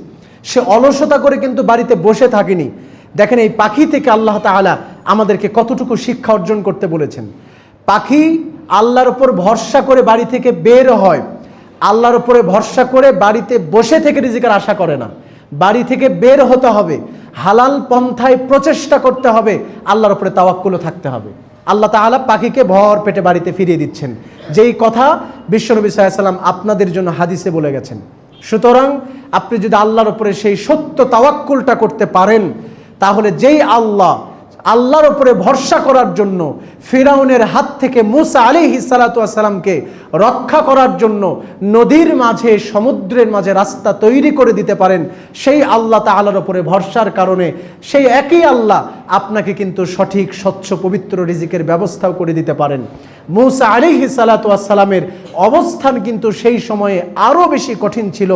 সে অলসতা করে কিন্তু বাড়িতে বসে থাকেনি। দেখেন এই পাখি থেকে আল্লাহ তাআলা আমাদেরকে কতটুকু শিক্ষা অর্জন করতে বলেছেন। পাখি আল্লাহর ওপর ভরসা করে বাড়ি থেকে বের হয়, আল্লাহর উপরে ভরসা করে বাড়িতে বসে থেকে রিজিকের আশা করে না। বাড়ি থেকে বের হতে হবে, হালাল পন্থায় প্রচেষ্টা করতে হবে, আল্লাহর উপরে তাওয়াক্কুলও থাকতে হবে। আল্লাহ তাআলা পাখিকে ভর পেটে বাড়িতে ফিরিয়ে দিচ্ছেন, যেই কথা বিশ্বনবী সাল্লাল্লাহু আলাইহি ওয়াসাল্লাম আপনাদের জন্য হাদিসে বলে গেছেন। সুতরাং আপনি যদি আল্লাহর উপরে সেই সত্য তাওয়াক্কুলটা করতে পারেন, তাহলে যেই আল্লাহর উপরে ভরসা করার জন্য ফিরাউনের হাত থেকে মুসা আলাইহিস সালাতু ওয়াস সালামকে রক্ষা করার জন্য নদীর মাঝে সমুদ্রের মাঝে রাস্তা তৈরি করে দিতে পারেন, সেই আল্লাহ তাআলার উপরে ভরসার কারণে সেই একই আল্লাহ আপনাকে কিন্তু সঠিক স্বচ্ছ পবিত্র রিজিকের ব্যবস্থাও করে দিতে পারেন। মুসা আলাইহিস সালাতু ওয়াস সালামের অবস্থান কিন্তু সেই সময়ে আরও বেশি কঠিন ছিল।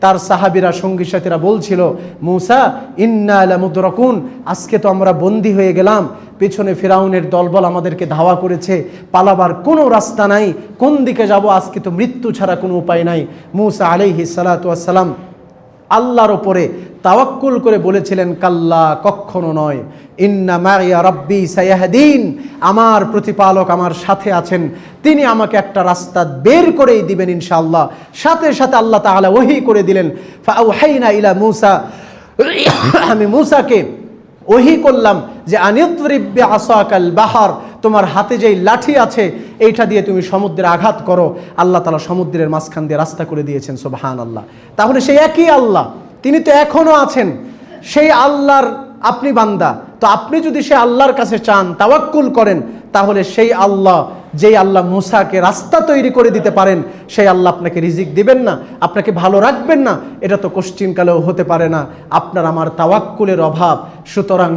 তার সাহাবীরা সঙ্গী সাথীরা বলছিল, মুসা ইন্না লামুদরাকুন, আজকে তো আমরা বন্দী হয়ে গেলাম, পেছনে ফিরাউনের দলবল আমাদেরকে ধাওয়া করেছে, পালাবার কোনো রাস্তা নাই, কোন দিকে যাব, আজকে তো মৃত্যু ছাড়া কোনো উপায় নাই। মুসা আলাইহিস সালাতু ওয়াস সালাম আল্লাহর ওপরে তাওয়াক্কুল করে বলেছিলেন, কাল্লা, কখনো নয়, ইন্না মাইয়া রাব্বি সায়াহদিন, আমার প্রতিপালক আমার সাথে আছেন, তিনি আমাকে একটা রাস্তা বের করেই দিবেন ইনশাআল্লাহ। সাথে সাথে আল্লাহ তাআলা ওহী করে দিলেন, ফাআওহাইনা ইলা মুসা, আমি মুসাকে ওহী করলাম যে আনিদ্রিব বিআসাকাল বাহার, তোমার হাতে যেই লাঠি আছে এইটা দিয়ে তুমি সমুদ্রে আঘাত করো। আল্লাহ তাআলা সমুদ্রের মাঝখান দিয়ে রাস্তা করে দিয়েছেন। সুবহানাল্লাহ। তাহলে সেই একই আল্লাহ, তিনি তো এখনো আছেন, সেই আল্লাহর আপনি বান্দা, তো আপনি যদি সেই আল্লাহর কাছে চান, তাওয়াক্কুল করেন, তাহলে সেই আল্লাহ, যেই আল্লাহ মুসাকে রাস্তা তৈরি করে দিতে পারেন, সেই আল্লাহ আপনাকে রিজিক দিবেন না, আপনাকে ভালো রাখবেন না, এটা তো কোশ্চিনকালেও হতে পারে না। আপনার আমার তাওয়াক্কুলের অভাব। সুতরাং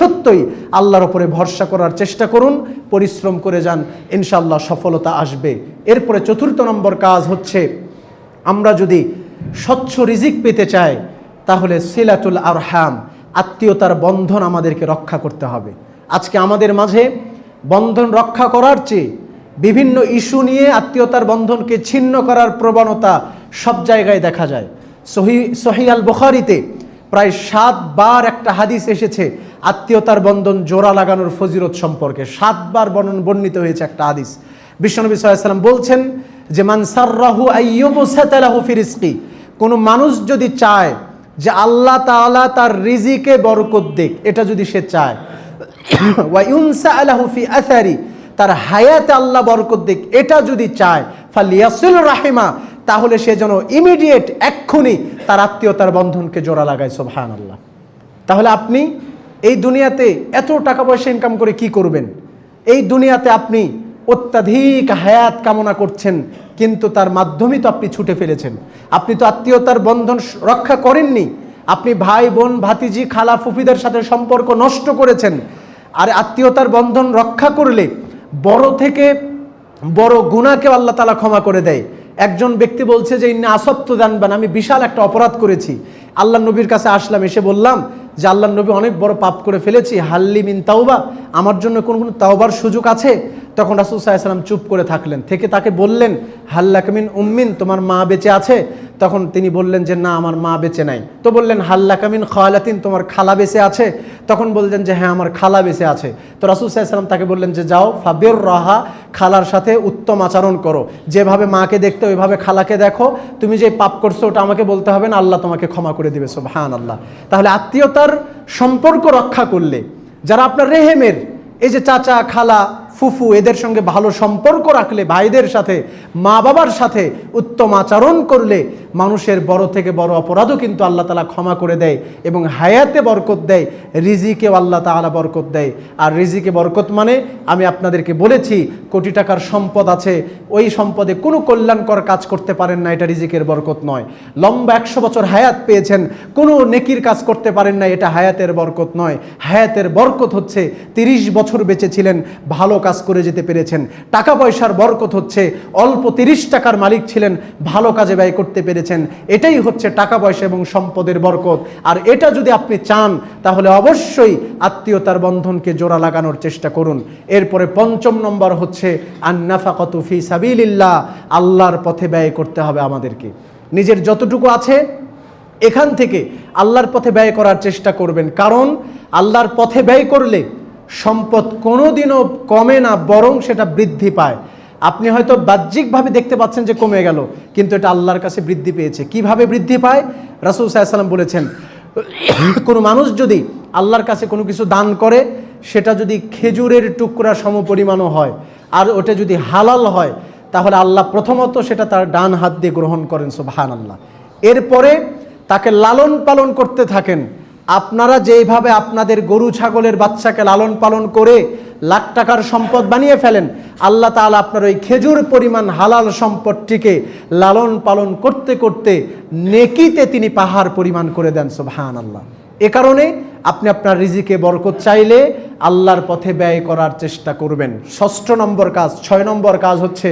সত্যই আল্লাহর উপরে ভরসা করার চেষ্টা করুন, পরিশ্রম করে যান, ইনশাআল্লাহ সফলতা আসবে। এরপরে চতুর্থ নম্বর কাজ হচ্ছে, আমরা যদি স্বচ্ছ রিজিক পেতে চাই, তাহলে সিলাতুল আরহাম, আত্মীয়তার বন্ধন আমাদেরকে রক্ষা করতে হবে। আজকে আমাদের মাঝে বন্ধন রক্ষা করার চেয়ে বিভিন্ন ইস্যু নিয়ে আত্মীয়তার বন্ধনকে ছিন্ন করার প্রবণতা সব জায়গায় দেখা যায়। সহিহ আল বুখারীতে প্রায় 7 বার একটা হাদিস এসেছে আত্মীয়তার বন্ধন জোড়া লাগানোর ফজিলত সম্পর্কে। 7 বার বর্ণিত হয়েছে একটা হাদিস। বিশ্বনবী সাল্লাল্লাহু আলাইহি ওয়াসাল্লাম বলছেন যে, মান সাররাহু আইয়ুবসাতা লাহু ফি রিজকি, কোনো মানুষ যদি চায় যে আল্লাহ তাআলা তার রিজিকে বরকত দিক, এটা যদি সে চায়, ওয়া ইউনসা লাহু ফি আসারি, তার হায়াতে আল্লাহ বরকত দিক, এটা যদি চায়, ফালিয়াসিল রাহিমা, তাহলে সে যেন ইমিডিয়েট এক্ষুনি তার আত্মীয়তার বন্ধনকে জোড়া লাগায়। সুবহানাল্লাহ। তাহলে আপনি এই দুনিয়াতে এত টাকা পয়সা ইনকাম করে কি করবেন? এই দুনিয়াতে আপনি অত্যাধিক হায়াত কামনা করছেন, কিন্তু তার মাধ্যমেই তো আপনি ছুটে ফেলেছেন। আপনি তো আত্মীয়তার বন্ধন রক্ষা করেননি, আপনি ভাই বোন ভাতিজি খালা ফুফিদের সাথে সম্পর্ক নষ্ট করেছেন। আর আত্মীয়তার বন্ধন রক্ষা করলে বড় থেকে বড় গুনাহকেও আল্লাহ তাআলা ক্ষমা করে দেয়। একজন ব্যক্তি বলছে যে ইন্না আসবতু যানবান, আমি বিশাল একটা অপরাধ করেছি, আল্লাহ নবীর কাছে আসলাম, এসে বললাম যে আল্লাহ নবী অনেক বড় পাপ করে ফেলেছি, হাল্লি মিন তাওবা, আমার জন্য কোন তাওবার সুযোগ আছে? তখন রাসূল সাল্লাল্লাহু আলাইহি ওয়াসাল্লাম চুপ করে থাকলেন, থেকে তাকে বললেন হাল্লাকা মিন উম্মিন, তোমার মা বেঁচে আছে? তখন তিনি বললেন যে না, আমার মা বেঁচে নাই। তো বললেন হাল্লাকা মিন খালাতিন, তোমার খালা বেঁচে আছে? তখন বললেন যে হ্যাঁ, আমার খালা বেঁচে আছে। তো রাসূল সাল্লাল্লাহু আলাইহি ওয়াসাল্লাম তাকে বললেন যে যাও ফাবির রাহা, খালার সাথে উত্তম আচরণ করো, যেভাবে মাকে দেখতে ওইভাবে খালাকে দেখো, তুমি যে পাপ করছো ওটা আমাকে বলতে হবে না, আল্লাহ তোমাকে ক্ষমা করে দিবে। সুবহানাল্লাহ। তাহলে আত্মীয়তার সম্পর্ক রক্ষা করলে, যারা আপনার রেহেমের, এই যে চাচা খালা ফুফু, এদের সঙ্গে ভালো সম্পর্ক রাখলে, ভাইদের সাথে মা বাবার সাথে উত্তম আচরণ করলে, মানুষের বড় থেকে বড় অপরাধও কিন্তু আল্লাহ তাআলা ক্ষমা করে দেয় এবং হায়াতে বরকত দেয়, রিজিকেও আল্লাহ তাআলা বরকত দেয়। আর রিজিকে বরকত মানে আমি আপনাদেরকে বলেছি, কোটি টাকার সম্পদ আছে, ওই সম্পদে কোনো কল্যাণকর কাজ করতে পারেন না, এটা রিজিকের বরকত নয়। লম্বা 100 বছর হায়াত পেয়েছেন, কোনো নেকির কাজ করতে পারেন না, এটা হায়াতের বরকত নয়। হায়াতের বরকত হচ্ছে 30 বছর বেঁচে ছিলেন, ভালো কাজ করে যেতে পেরেছেন। টাকা পয়সার বরকত হচ্ছে অল্প 30 টাকার মালিক ছিলেন, ভালো কাজে ব্যয় করতে পেরেছেন। এটাই হচ্ছে টাকা পয়সা এবং সম্পদের বরকত। আর এটা যদি আপনি চান, তাহলে অবশ্যই আত্মীয়তার বন্ধনকে জোড়া লাগানোর চেষ্টা করুন। এরপরে 5ম নম্বর হচ্ছে আন-নাফাকাতু ফি সাবিলিল্লাহ, আল্লাহর পথে ব্যয় করতে হবে আমাদেরকে। নিজের যতটুকু আছে এখান থেকে আল্লাহর পথে ব্যয় করার চেষ্টা করবেন, কারণ আল্লাহর পথে ব্যয় করলে সম্পদ কোনোদিনও কমে না, বরং সেটা বৃদ্ধি পায়। আপনি হয়তো বাহ্যিকভাবে দেখতে পাচ্ছেন যে কমে গেল, কিন্তু এটা আল্লাহর কাছে বৃদ্ধি পেয়েছে। কিভাবে বৃদ্ধি পায়? রাসূল সাল্লাল্লাহু আলাইহি ওয়াসাল্লাম বলেছেন, কোনো মানুষ যদি আল্লাহর কাছে কোনো কিছু দান করে, সেটা যদি খেজুরের টুকরা সমপরিমাণও হয়, আর ওটা যদি হালাল হয়, তাহলে আল্লাহ প্রথমত সেটা তার ডান হাত দিয়ে গ্রহণ করেন। সুবহানাল্লাহ। এরপরে তাকে লালন পালন করতে থাকেন। আপনারা যেইভাবে আপনাদের গরু ছাগলের বাচ্চাকে লালন পালন করে লাখ টাকার সম্পদ বানিয়ে ফেলেন, আল্লাহ তাআলা আপনার ওই খেজুর পরিমাণ হালাল সম্পদটিকে লালন পালন করতে করতে নেকিতে তিনি পাহাড় পরিমাণ করে দেন। সুবহানাল্লাহ। এ কারণে আপনি আপনার রিজিকে বরকত চাইলে আল্লাহর পথে ব্যয় করার চেষ্টা করবেন। 6 নম্বর কাজ হচ্ছে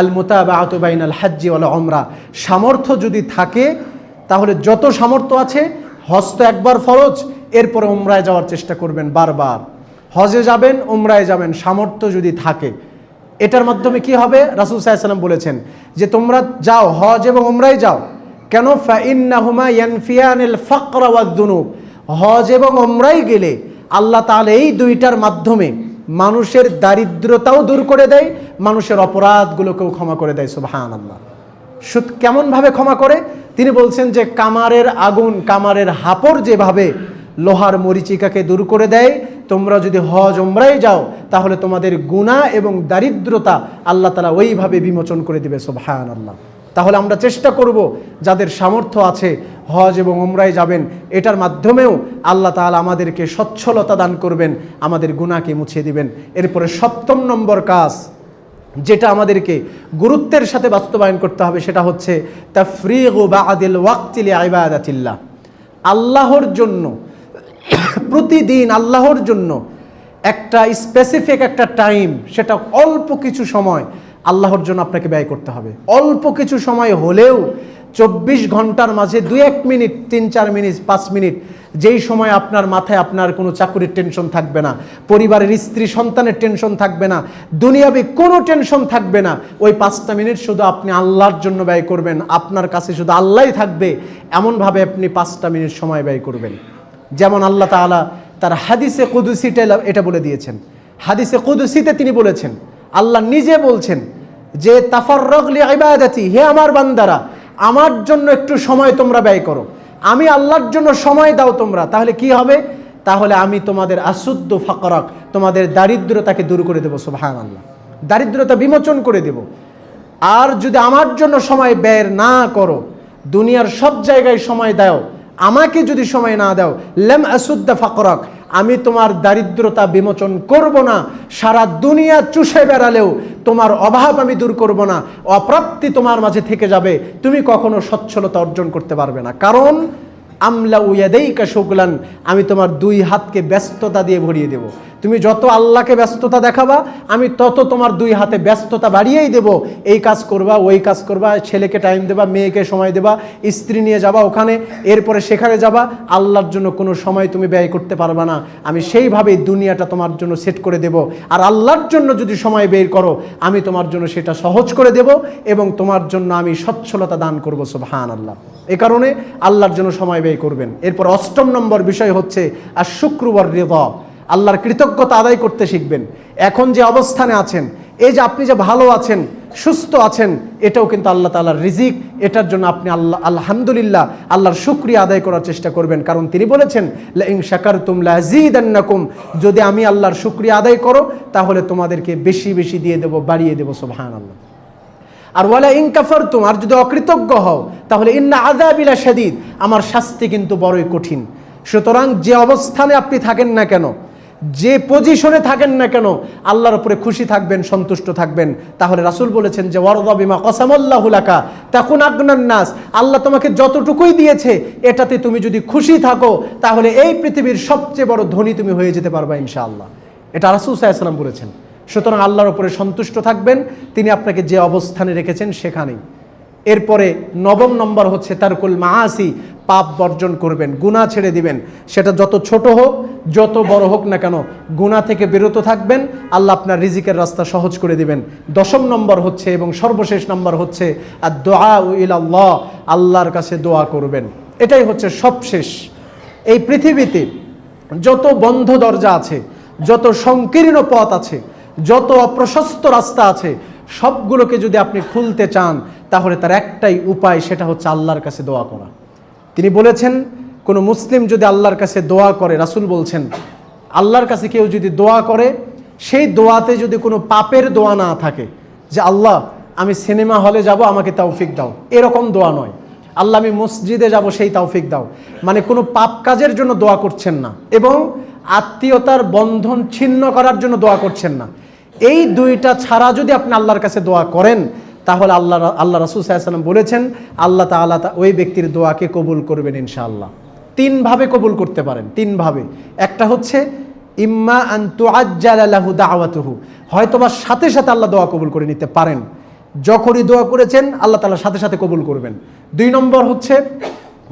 আল মুতাবাআতু বাইনাল হাজ্জি ওয়াল উমরা। সামর্থ্য যদি থাকে, তাহলে যত সামর্থ্য আছে, হজ তো একবার ফরজ, এরপরে উমরায় যাওয়ার চেষ্টা করবেন বারবার। হজে যাবেন, উমরায় যাবেন, সামর্থ্য যদি থাকে। এটার মাধ্যমে কি হবে? রাসূল সাল্লাল্লাহু আলাইহি ওয়াসাল্লাম বলেছেন যে তোমরা যাও, হজ এবং উমরায় যাও। কেন? ফাইন্নাহুমা ইয়ানফিয়ানিল ফাকরা ওয়াদ-দুনুব। হজ এবং উমরায় গেলে আল্লাহ তাআলা এই দুইটার মাধ্যমে মানুষের দারিদ্রতাও দূর করে দেয়, মানুষের অপরাধগুলোকেও ক্ষমা করে দেয়। সুবহানাল্লাহ। কেমনভাবে ক্ষমা করে? তিনি বলছেন যে কামারের আগুন, কামারের হাপড় যেভাবে লোহার মরিচিকাকে দূর করে দেয়, তোমরা যদি হজ উমরায় যাও, তাহলে তোমাদের গুনাহ এবং দারিদ্রতা আল্লাহ তাআলা ওইভাবে বিমোচন করে দিবে। সুবহানাল্লাহ। তাহলে আমরা চেষ্টা করব, যাদের সামর্থ্য আছে হজ এবং উমরায় যাবেন, এটার মাধ্যমেও আল্লাহ তাআলা আমাদেরকে সচ্ছলতা দান করবেন, আমাদের গুনাহকে মুছে দিবেন। এরপরে 7ম নম্বর কাজ, যেটা আমাদেরকে গুরুত্বের সাথে বাস্তবায়ন করতে হবে, সেটা হচ্ছে তাফরিগু বা'দিল ওয়াক্তি লিইবাদাতিল্লাহ। আল্লাহর জন্য প্রতিদিন আল্লাহর জন্য একটা স্পেসিফিক একটা টাইম, সেটা অল্প কিছু সময় আল্লাহর জন্য আপনাকে ব্যয় করতে হবে। অল্প কিছু সময় হলেও 24 ঘন্টার মাঝে 2-1 মিনিট, 3-4 মিনিট, 5 মিনিট, যেই সময় আপনার মাথায় আপনার কোনো চাকরির টেনশন থাকবে না, পরিবারের স্ত্রী সন্তানের টেনশন থাকবে না, দুনিয়াবি কোনো টেনশন থাকবে না, ওই 5টা মিনিট শুধু আপনি আল্লাহর জন্য ব্যয় করবেন। আপনার কাছে শুধু আল্লাহই থাকবে, এমনভাবে আপনি 5টা মিনিট সময় ব্যয় করবেন। যেমন আল্লাহ তাআলা তার হাদিসে কুদসিতে এটা বলে দিয়েছেন। হাদিসে কুদসিতে তিনি বলেছেন, আল্লাহ নিজে বলছেন যে তাফাররাগ লিইবাদাতি, হে আমার বান্দারা, আমার জন্য একটু সময় তোমরা ব্যয় করো, আমি আল্লাহর জন্য সময় দাও তোমরা, তাহলে কি হবে? তাহলে আমি তোমাদের আসুদ্দু ফাকরাক, তোমাদের দারিদ্রতাকে দূর করে দেব। সুবহানাল্লাহ। দারিদ্রতা বিমোচন করে দেব। আর যদি আমার জন্য সময় ব্যয় না করো, দুনিয়ার সব জায়গায় সময় দাও, আমাকে যদি সময় না দাও, লাম আসুদ্দা ফাকরাক, আমি তোমার দারিদ্রতা বিমোচন করব না। সারা দুনিয়া চুষে বেড়ালেও তোমার অভাব আমি দূর করব না। অপ্রাপ্তি তোমার মাঝে থেকে যাবে, তুমি কখনো সচ্ছলতা অর্জন করতে পারবে না। কারণ আমলা উয়াদাইকা শুগলান, আমি তোমার দুই হাতকে ব্যস্ততা দিয়ে ভরিয়ে দেব। তুমি যত আল্লাহকে ব্যস্ততা দেখাবা, আমি তত তোমার দুই হাতে ব্যস্ততা বাড়িয়েই দেব। এই কাজ করবা, ওই কাজ করবা, ছেলেকে টাইম দেবা, মেয়েকে সময় দেবা, স্ত্রী নিয়ে যাবা ওখানে, এরপরে সেখানে যাবা, আল্লাহর জন্য কোনো সময় তুমি ব্যয় করতে পারবা না। আমি সেইভাবেই দুনিয়াটা তোমার জন্য সেট করে দেব। আর আল্লাহর জন্য যদি সময় বের করো, আমি তোমার জন্য সেটা সহজ করে দেব এবং তোমার জন্য আমি সচ্ছলতা দান করব। সুবহানাল্লাহ। এ কারণে আল্লাহর জন্য সময় ব্যয় করবেন। এরপর 8 নম্বর বিষয় হচ্ছে আর শুকর ওয়ার রিদা, আল্লাহর কৃতজ্ঞতা আদায় করতে শিখবেন। এখন যে অবস্থানে আছেন, এই যে আপনি যে ভালো আছেন, সুস্থ আছেন, এটাও কিন্তু আল্লাহ তাআলার রিজিক। এটার জন্য আপনি আলহামদুলিল্লাহ আল্লাহর শুকরিয়া আদায় করার চেষ্টা করবেন। কারণ তিনি বলেছেন লা ইন শাকারতুম লাযীদান্নাকুম, যদি আমি আল্লাহর শুকরিয়া আদায় করো তাহলে তোমাদেরকে বেশি বেশি দিয়ে দেব, বাড়িয়ে দেব। সুবহানাল্লাহ। আর ওয়ালা ইন কাফারতুম, আর যদি অকৃতজ্ঞ হও তাহলে ইন্না আযাবি লাশাদীদ, আমার শাস্তি কিন্তু বড়ই কঠিন। সুতরাং যে অবস্থানে আপনি থাকেন না কেন, যে পজিশনে থাকেন না কেন, আল্লাহর উপরে খুশি থাকবেন, সন্তুষ্ট থাকবেন। তাহলে রাসূল বলেছেন যে ওয়ারদা বিমা কাসামাল্লাহু লাকা তাকুন আগনান নাস, আল্লাহ তোমাকে যতটুকুই দিয়েছে এটাতে তুমি যদি খুশি থাকো তাহলে এই পৃথিবীর সবচেয়ে বড় ধনী তুমি হয়ে যেতে পারবা ইনশাআল্লাহ। এটা রাসূল সাল্লাল্লাহু আলাইহি ওয়াসাল্লাম বলেছেন। সুতরাং আল্লাহর উপরে সন্তুষ্ট থাকবেন, তিনি আপনাকে যে অবস্থানে রেখেছেন সেখানেই। এরপরে 9 নম্বর হচ্ছে তারকুল মাআসি, পাপ বর্জন করবেন, গুনাহ ছেড়ে দিবেন। সেটা যত ছোট হোক যত বড় হোক না কেন, গুনাহ থেকে বিরত থাকবেন, আল্লাহ আপনার রিজিকের রাস্তা সহজ করে দিবেন। 10 নম্বর হচ্ছে এবং সর্বশেষ নম্বর হচ্ছে আর দোয়া ইলাল্লাহ, আল্লাহর কাছে দোয়া করবেন। এটাই হচ্ছে সবশেষ। এই পৃথিবীতে যত বন্ধ দরজা আছে, যত সংকীর্ণ পথ আছে, যত অপ্রশস্ত রাস্তা আছে, সবগুলোকে যদি আপনি খুলতে চান তাহলে তার একটাই উপায়, সেটা হচ্ছে আল্লাহর কাছে দোয়া করা। তিনি বলেছেন কোনো মুসলিম যদি আল্লাহর কাছে দোয়া করে, রাসূল বলছেন আল্লাহর কাছে কেউ যদি দোয়া করে, সেই দোয়াতে যদি কোনো পাপের দোয়া না থাকে, যে আল্লাহ আমি সিনেমা হলে যাব আমাকে তৌফিক দাও, এরকম দোয়া নয়। আল্লাহ আমি মসজিদে যাব সেই তৌফিক দাও, মানে কোনো পাপ কাজের জন্য দোয়া করছেন না এবং আত্মীয়তার বন্ধন ছিন্ন করার জন্য দোয়া করছেন না। এই দুইটা ছাড়া যদি আপনি আল্লাহর কাছে দোয়া করেন তাহলে আল্লাহ রাসূল সাল্লাল্লাহু আলাইহি ওয়াসাল্লাম বলেছেন আল্লাহ তাআলা ওই ব্যক্তির দোয়াকে কবুল করবেন ইনশাআল্লাহ। 3 ভাবে কবুল করতে পারেন, 3 ভাবে। একটা হচ্ছে ইম্মা আন তুআজ্জালা লাহু দাওয়াতুহু, হয়তোবা সাথে সাথে আল্লাহ দোয়া কবুল করে নিতে পারেন। যখনই দোয়া করেছেন আল্লাহ তাআলা সাথে সাথে কবুল করবেন। 2 নম্বর হচ্ছে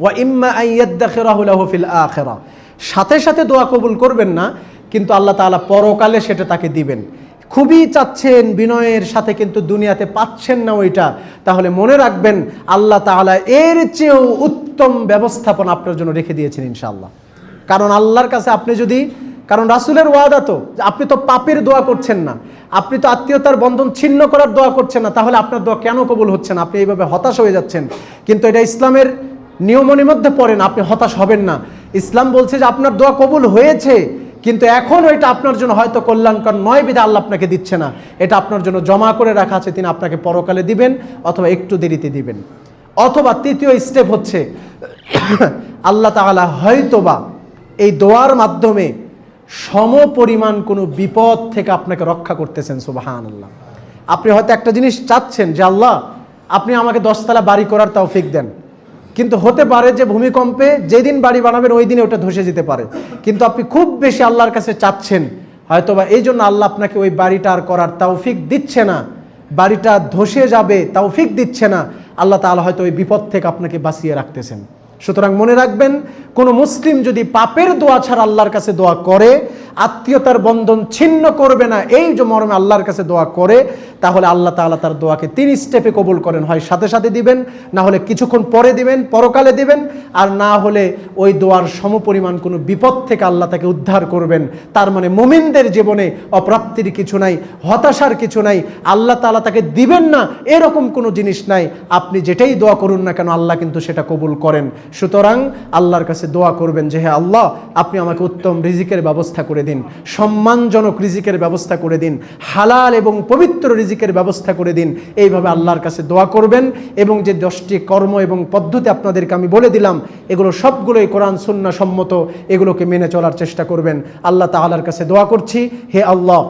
ওয়া ইম্মা আন ইয়াদখিরাহু লাহু ফিল আখিরাহ, সাথে সাথে দোয়া কবুল করবেন না, কিন্তু আল্লাহ তাআলা পরকালে সেটা তাকে দিবেন। খুবই চাচ্ছেন বিনয়ের সাথে, কিন্তু দুনিয়াতে পাচ্ছেন না ওইটা, তাহলে মনে রাখবেন আল্লাহ তাআলা এর চেয়েও উত্তম ব্যবস্থাপনা আপনার জন্য রেখে দিয়েছেন ইনশাআল্লাহ। কারণ আল্লাহর কাছে আপনি যদি, কারণ রাসূলের ওয়াদা তো, আপনি তো পাপের দোয়া করছেন না, আপনি তো আত্মীয়তার বন্ধন ছিন্ন করার দোয়া করছেন না, তাহলে আপনার দোয়া কেন কবুল হচ্ছে না? আপনি এইভাবে হতাশ হয়ে যাচ্ছেন। কিন্তু এটা ইসলামের নিয়মনের মধ্যে পড়ে না, আপনি হতাশ হবেন না। ইসলাম বলছে যে আপনার দোয়া কবুল হয়েছে, কিন্তু এখন ওইটা আপনার জন্য হয়তো কল্যাণকর নয় বিধায় আল্লাহ আপনাকে দিচ্ছে না, এটা আপনার জন্য জমা করে রাখা আছে, তিনি আপনাকে পরকালে দিবেন অথবা একটু দেরিতে দিবেন। অথবা 3য় স্টেপ হচ্ছে আল্লাহ তাআলা হয়তোবা এই দোয়ার মাধ্যমে সমপরিমাণ কোনো বিপদ থেকে আপনাকে রক্ষা করতেছেন। সুবহানাল্লাহ। আপনি হয়তো একটা জিনিস চাচ্ছেন যে আল্লাহ আপনি আমাকে 10 তলা বাড়ি করার তৌফিক দেন, কিন্তু হতে পারে যে ভূমিকম্পে যেদিন বাড়ি বানাবেন ওই দিনে ওটা ধসে যেতে পারে, কিন্তু আপনি খুব বেশি আল্লাহর কাছে চাচ্ছেন, হয়তোবা এই জন্য আল্লাহ আপনাকে ওই বাড়িটা আর করার তৌফিক দিচ্ছে না, বাড়িটা ধসে যাবে তৌফিক দিচ্ছে না, আল্লাহ তাআলা হয়তো ওই বিপদ থেকে আপনাকে বাঁচিয়ে রাখতেছেন। সুতরাং মনে রাখবেন, কোনো মুসলিম যদি পাপের দোয়া ছাড়া আল্লাহর কাছে দোয়া করে, আত্মীয়তার বন্ধন ছিন্ন করবে না এই যে মর্মে আল্লাহর কাছে দোয়া করে, তাহলে আল্লাহ তাআলা তার দোয়াকে 3 স্টেপে কবুল করেন। হয় সাথে সাথে দিবেন, না হলে কিছুক্ষণ পরে দিবেন, পরকালে দিবেন, আর না হলে ওই দোয়ার সমপরিমাণ কোনো বিপদ থেকে আল্লাহ তাকে উদ্ধার করবেন। তার মানে মুমিনদের জীবনে অপ্রাপ্তির কিছু নাই, হতাশার কিছু নাই, আল্লাহ তাআলা তাকে দিবেন না এরকম কোনো জিনিস নাই। আপনি যেটাই দোয়া করুন না কেন আল্লাহ কিন্তু সেটা কবুল করেন। সুতরাং আল্লাহর কাছে দোয়া করবেন যে হে আল্লাহ আপনি আমাকে উত্তম রিজিকের ব্যবস্থা করে দিন। দিন, সম্মানজনক রিজিকের ব্যবস্থা করে দিন, হালাল এবং পবিত্র রিজিকের ব্যবস্থা করে দিন। এইভাবে আল্লাহর কাছে দোয়া করবেন এবং যে 10টি কর্ম এবং পদ্ধতি আপনাদেরকে আমি বলে দিলাম, এগুলো সবগুলোই কোরআন সুন্নাহ সম্মত, এগুলোকে মেনে চলার চেষ্টা করবেন। আল্লাহ তাআলার কাছে দোয়া করছি, হে আল্লাহ,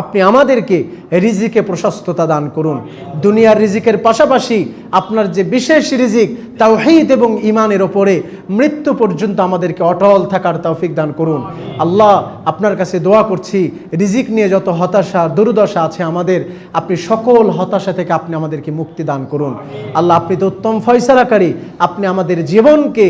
আপনি আমাদেরকে রিজিকে প্রশস্ততা দান করুন। দুনিয়ার রিজিকের পাশাপাশি আপনার যে বিশেষ রিজিক তাওহীদ এবং ঈমানের ওপরে মৃত্যু পর্যন্ত আমাদেরকে অটল থাকার তৌফিক দান করুন। আল্লাহ, আপনার কাছে দোয়া করছি, রিজিক নিয়ে যত হতাশা দুর্দশা আছে আমাদের, আপনি সকল হতাশা থেকে আপনি আমাদেরকে মুক্তি দান করুন। আল্লাহ, আপনি তো উত্তম ফয়সালাকারী, আপনি আমাদের জীবনকে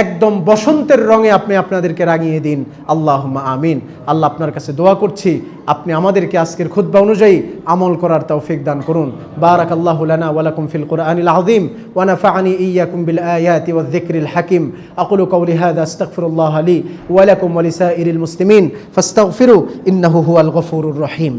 একদম বসন্তের রঙে আপনি আপনাদেরকে রাঙিয়ে দিন। আল্লাহুম্মা আমিন। আল্লাহ, আপনার কাছে দোয়া করছি, আপনি আমাদেরকে আজকের খুতবা অনুযায়ী আমল করার তৌফিক দান করুন। বারাকাল্লাহু লানা ওয়া লাকুম ফিল কুরআনিল আযীম ওয়া নাফা'আনি ইয়্যাকুম বিল আয়াতি ওয়ায যিকরিল হাকীম। আকুলু কাওলি হাযা আস্তাগফিরুল্লাহ লি ওয়া লাকুম ওয়া লিসাইরিল মুসলিমিন ফাস্তাগফিরু ইন্নাহু হুয়াল গফুরুর রহিম।